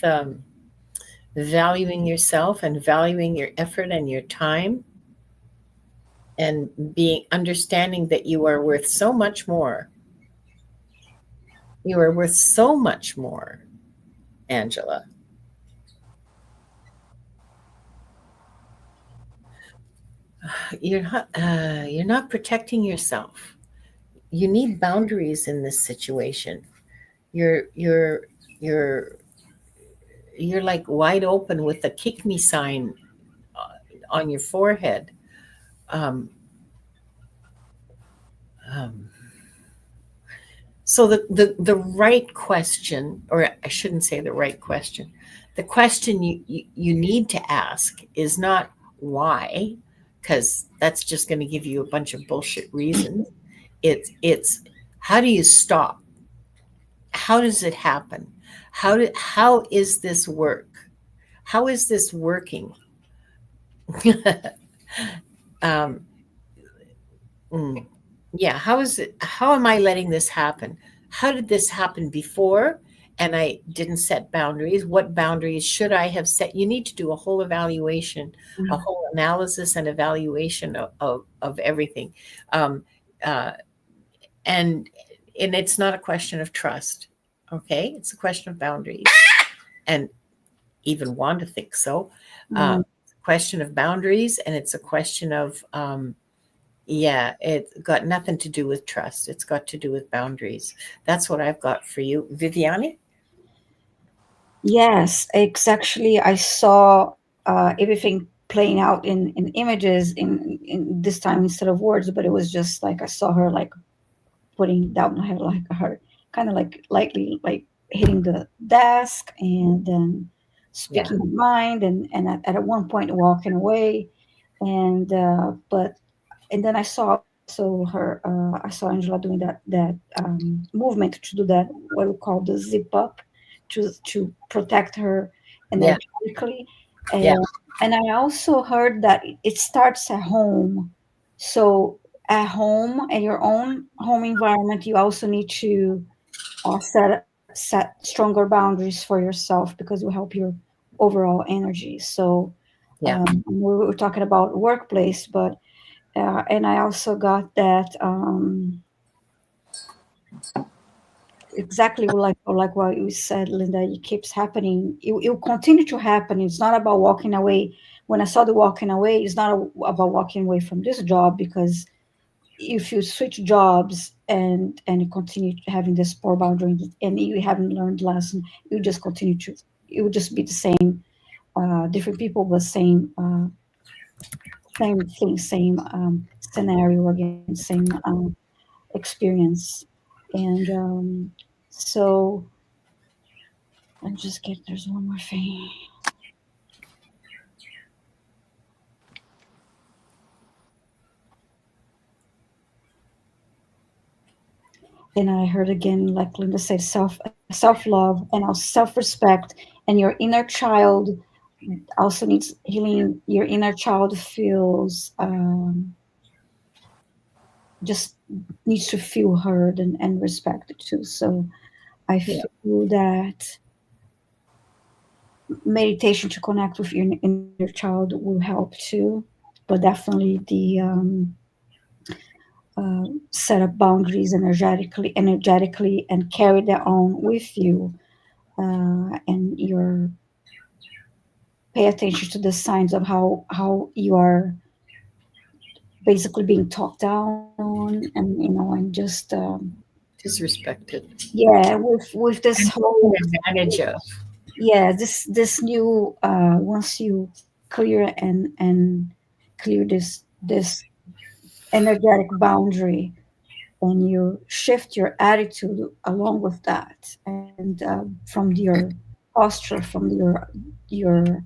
valuing yourself and valuing your effort and your time, and being understanding that you are worth so much more. You are worth so much more, Angela. You're not protecting yourself. You need boundaries in this situation. You're you're you're you're like wide open with a kick me sign on your forehead. Um, um, so the right question, or I shouldn't say the right question, the question you need to ask is not why, because that's just going to give you a bunch of bullshit reasons. It's how do you stop? How does it happen? How is this work? How is this working? um, mm, yeah, how is it? How am I letting this happen? How did this happen before? And I didn't set boundaries. What boundaries should I have set? You need to do a whole evaluation, a whole analysis and evaluation of everything. Um, uh, and and it's not a question of trust. Okay, it's a question of boundaries, and even Wanda thinks so. It's a question of boundaries, and it's a question of yeah, it's got nothing to do with trust. It's got to do with boundaries. That's what I've got for you, Viviane. Yes, it's actually I saw everything playing out in images in this time instead of words, but it was just like I saw her like putting down her like her kind of like lightly like hitting the desk and then Yeah, speaking her mind and at one point walking away and but and then I saw also her I saw Angela doing that movement to do that what we call the zip up to protect her yeah, energetically yeah. and I also heard that it starts at home. So at home, at your own home environment, you also need to set stronger boundaries for yourself because it will help your overall energy. So Yeah. we were talking about workplace, but and I also got that exactly like what you said, Linda. It keeps happening. It will continue to happen. It's not about walking away. When I saw the walking away, it's not about walking away from this job because if you switch jobs and you continue having this poor boundary and you haven't learned lesson, you just continue to it would just be the same, different people, but same thing, same scenario again, same experience, and so let me just get there's one more thing. And I heard again, like Linda said, self love and our self respect, and your inner child also needs healing. Your inner child feels just needs to feel heard and respected too. So I Yeah. feel that meditation to connect with your inner child will help too. But definitely the set up boundaries energetically, and carry that on with you, and your pay attention to the signs of how you are basically being talked down on, and and just Disrespected yeah, with this and taken whole advantage of. yeah this new once you clear and clear this energetic boundary, and you shift your attitude along with that, and from your posture, from your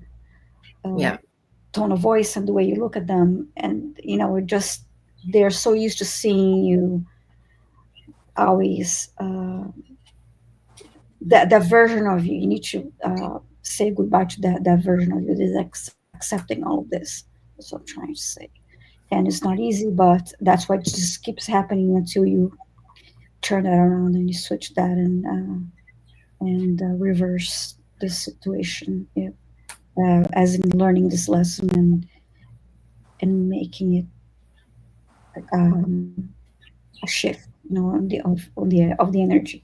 uh, Yeah. tone of voice and the way you look at them, and we're just they're so used to seeing you always that version of you. You need to say goodbye to that version of you that is accepting all of this. That's what I'm trying to say. And it's not easy, but that's why it just keeps happening until you turn that around and you switch that, and and reverse the situation. Yeah. As in learning this lesson and making it a shift, of the energy.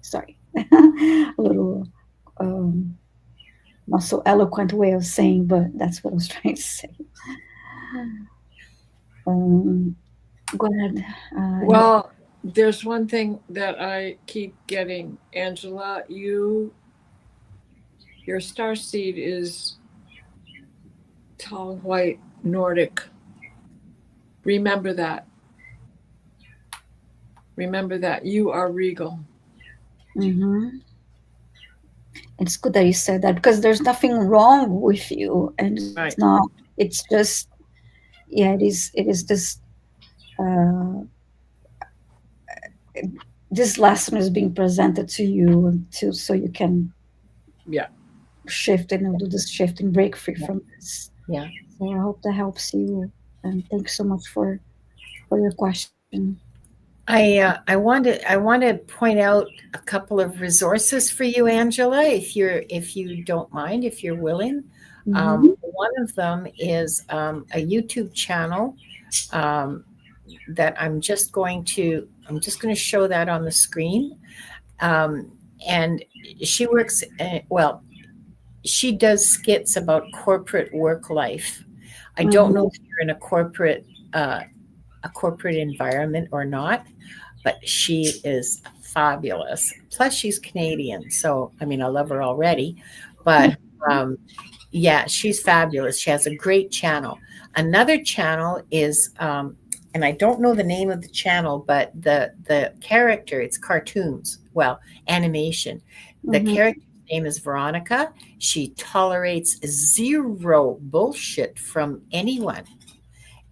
Sorry, a little not so eloquent way of saying, but that's what I was trying to say. Um, Go ahead. Well, there's one thing that I keep getting, Angela. Your star seed is tall, white, Nordic. Remember that. Remember that. You are regal. Mm-hmm. It's good that you said that, because there's nothing wrong with you, and it's Right. not. It's just, yeah, it is. It is just. This lesson is being presented to you so you can shift and do this shift and break free from this. Yeah. So I hope that helps you, and thanks so much for your question. I want to point out a couple of resources for you, Angela, if you don't mind, if you're willing. Mm-hmm. One of them is a YouTube channel that I'm just going to show that on the screen. And she works she does skits about corporate work life. I don't know if you're in a corporate environment or not, but she is fabulous. Plus, she's Canadian, so I mean, I love her already. But yeah, she's fabulous. She has a great channel. Another channel is, and I don't know the name of the channel, but the character, it's cartoons, well, animation. The character's name is Veronica. She tolerates zero bullshit from anyone.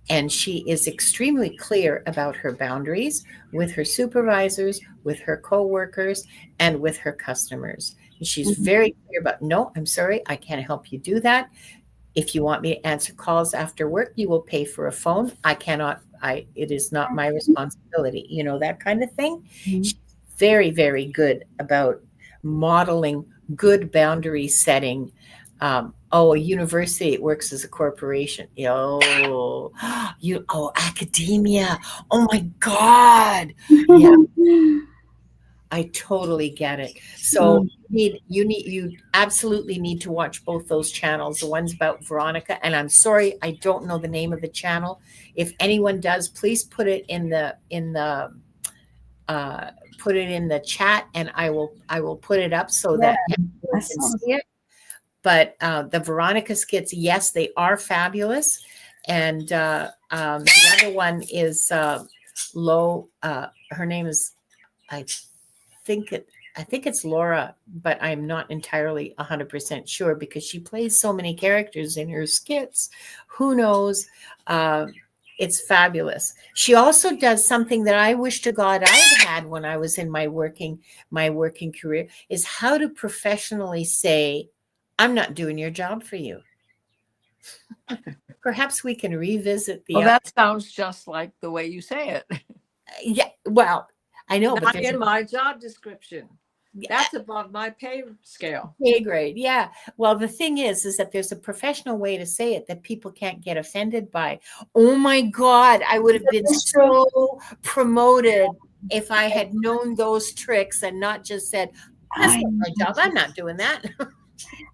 And she is extremely clear about her boundaries with her supervisors, with her coworkers, and with her customers. And she's very clear about, no, I'm sorry, I can't help you do that. If you want me to answer calls after work, you will pay for a phone. It is not my responsibility, that kind of thing. She's very, very good about modeling good boundary setting. A university, it works as a corporation. Academia. Oh my God. Yeah. I totally get it. So you absolutely need to watch both those channels. The one's about Veronica, and I'm sorry, I don't know the name of the channel. If anyone does, please put it in the chat, and I will put it up so that everyone can see it. But the Veronica skits, yes, they are fabulous. And the other one is her name is, I think it's Laura, but I'm not entirely 100% sure because she plays so many characters in her skits. Who knows? It's fabulous. She also does something that I wish to God I'd had when I was in my working career, is how to professionally say, I'm not doing your job for you. Perhaps we can revisit the. Well, that sounds just like the way you say it. Yeah, well, I know, not in my job description. That's above my pay scale. Pay grade, yeah. Well, the thing is that there's a professional way to say it that people can't get offended by. Oh my God, I would have been so promoted if I had known those tricks and not just said, that's not my job, I'm not doing that.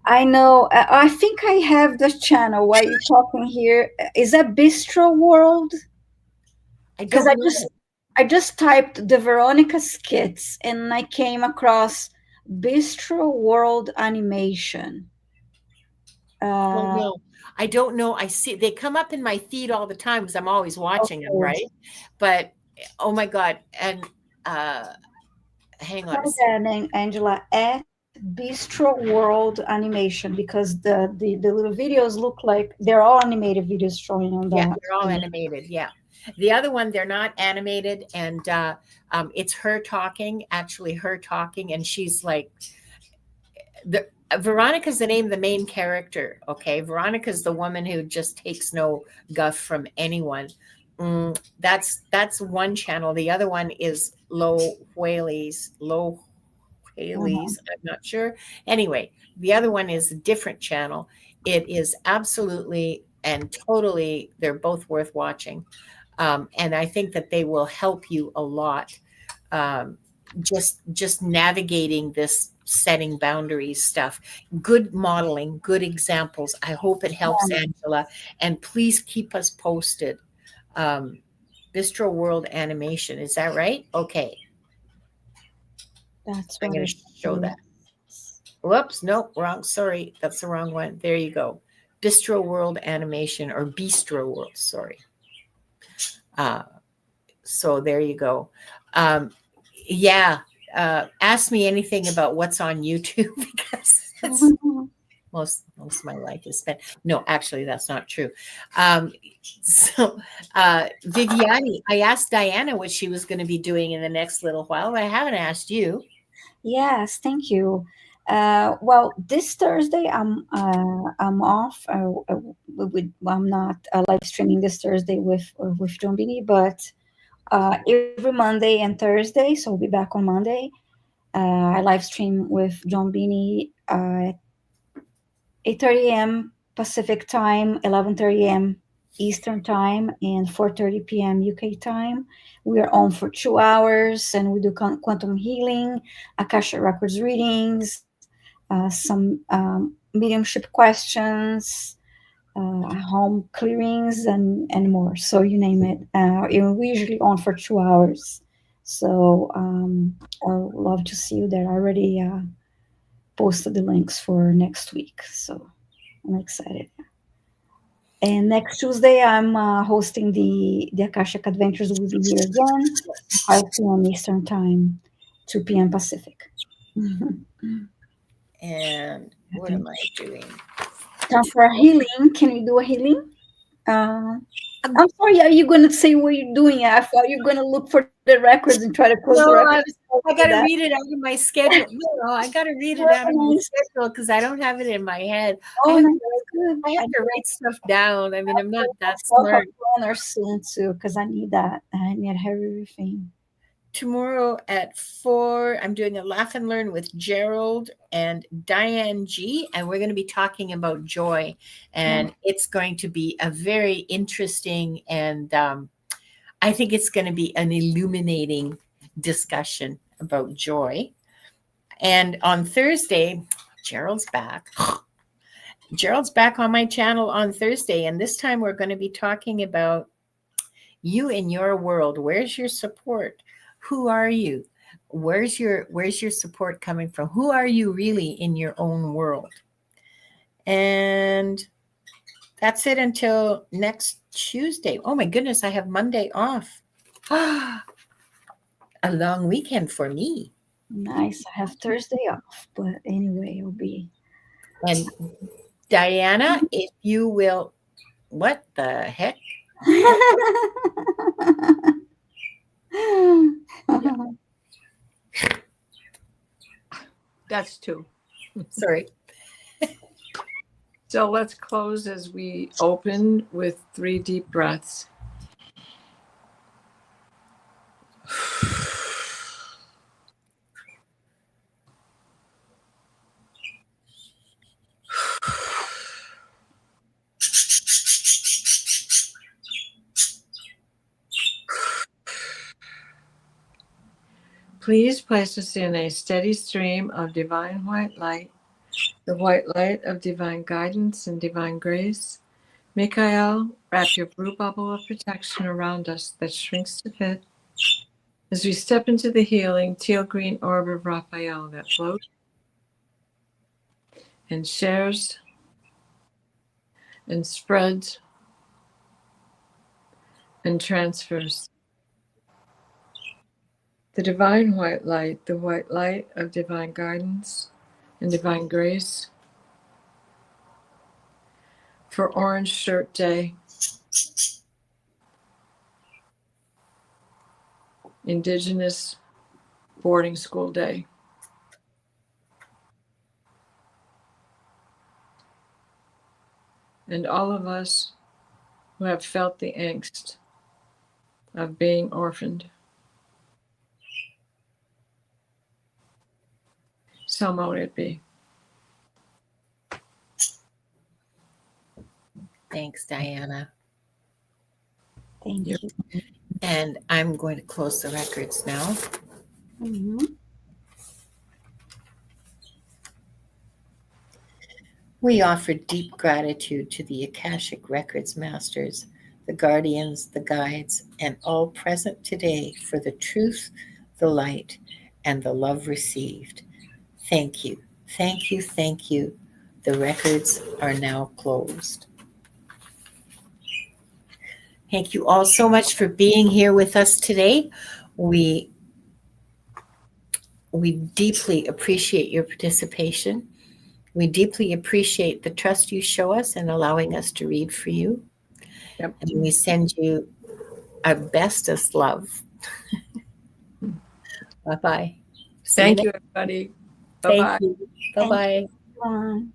I know. I think I have the channel while you're talking here. Is that Bistro World? Because I just typed the Veronica skits and I came across Bistro World Animation. No, I don't know. I see they come up in my feed all the time because I'm always watching them, right? But oh my God! And hang on, Angela, at Bistro World Animation, because the little videos look like they're all animated videos showing on that. Yeah, they're all animated. Yeah. The other one, they're not animated, and it's her talking, and she's like, Veronica's the name of the main character, okay? Veronica's the woman who just takes no guff from anyone. That's one channel. The other one is Low Whaley's Haley's. I'm not sure. Anyway, the other one is a different channel. It is absolutely and totally, they're both worth watching. And I think that they will help you a lot. Just navigating this setting boundaries stuff. Good modeling, good examples. I hope it helps, Angela. And please keep us posted. Bistro World Animation, is that right? Okay. That's I'm what going to show that. Whoops, nope, wrong. Sorry, that's the wrong one. There you go. Bistro World Animation, or Bistro World, sorry. So there you go. Yeah, ask me anything about what's on YouTube because that's most of my life is spent. No, actually, that's not true. So, Viviane, I asked Diana what she was going to be doing in the next little while, but I haven't asked you. Yes, thank you. Well, this Thursday I'm off. I'm not live streaming this Thursday with John Bini, but every Monday and Thursday, so we'll be back on Monday. I live stream with John Bini at 8:30 a.m. Pacific time, 11:30 a.m. Eastern time, and 4:30 p.m. UK time. We are on for 2 hours, and we do quantum healing, Akashic Records readings, some mediumship questions, home clearings, and more. So you name it. We're usually on for 2 hours. So I would love to see you there. I already posted the links for next week. So I'm excited. And next Tuesday, I'm hosting the Akashic Adventures. Will be here again, 5 p.m. Eastern Time, 2 p.m. Pacific. And what am I doing? Time for a healing. Can we do a healing? I'm sorry. Are you going to say what you're doing? I thought you're going to look for the records and try to close the records. I got to read it out of my schedule. No, I got to read it out of my schedule because I don't have it in my head. Oh, I have to write stuff down. I mean, I'm not that smart. Planner soon too, because I need that. I need everything. Tomorrow at 4, I'm doing a laugh and learn with Gerald and Diane G, and we're going to be talking about joy. And it's going to be a very interesting and I think it's going to be an illuminating discussion about joy. And on Thursday, Gerald's back. Gerald's back on my channel on Thursday, and this time we're going to be talking about you in your world. Where's your support? Who are you? Where's your support coming from? Who are you really in your own world? And that's it until next Tuesday. Oh my goodness, I have Monday off. A long weekend for me. Nice. I have Thursday off, but anyway, it'll be. And Diana, if you will, what the heck? That's 2. Sorry. So let's close as we open with 3 deep breaths. Please place us in a steady stream of divine white light, the white light of divine guidance and divine grace. Michael, wrap your blue bubble of protection around us that shrinks to fit as we step into the healing teal green orb of Raphael that floats and shares and spreads and transfers. The divine white light, the white light of divine guidance and divine grace for Orange Shirt Day, Indigenous Boarding School Day. And all of us who have felt the angst of being orphaned. So mote it be. Thanks, Diana. Thank Yep. you. And I'm going to close the records now. Mhm. We offer deep gratitude to the Akashic Records Masters, the guardians, the guides, and all present today for the truth, the light, and the love received. Thank you, thank you, thank you. The records are now closed. Thank you all so much for being here with us today. We deeply appreciate your participation. We deeply appreciate the trust you show us in allowing us to read for you. Yep. And we send you our bestest love. Bye-bye. Thank you, everybody. Thank Bye-bye. you. Thank Bye-bye. you, everyone.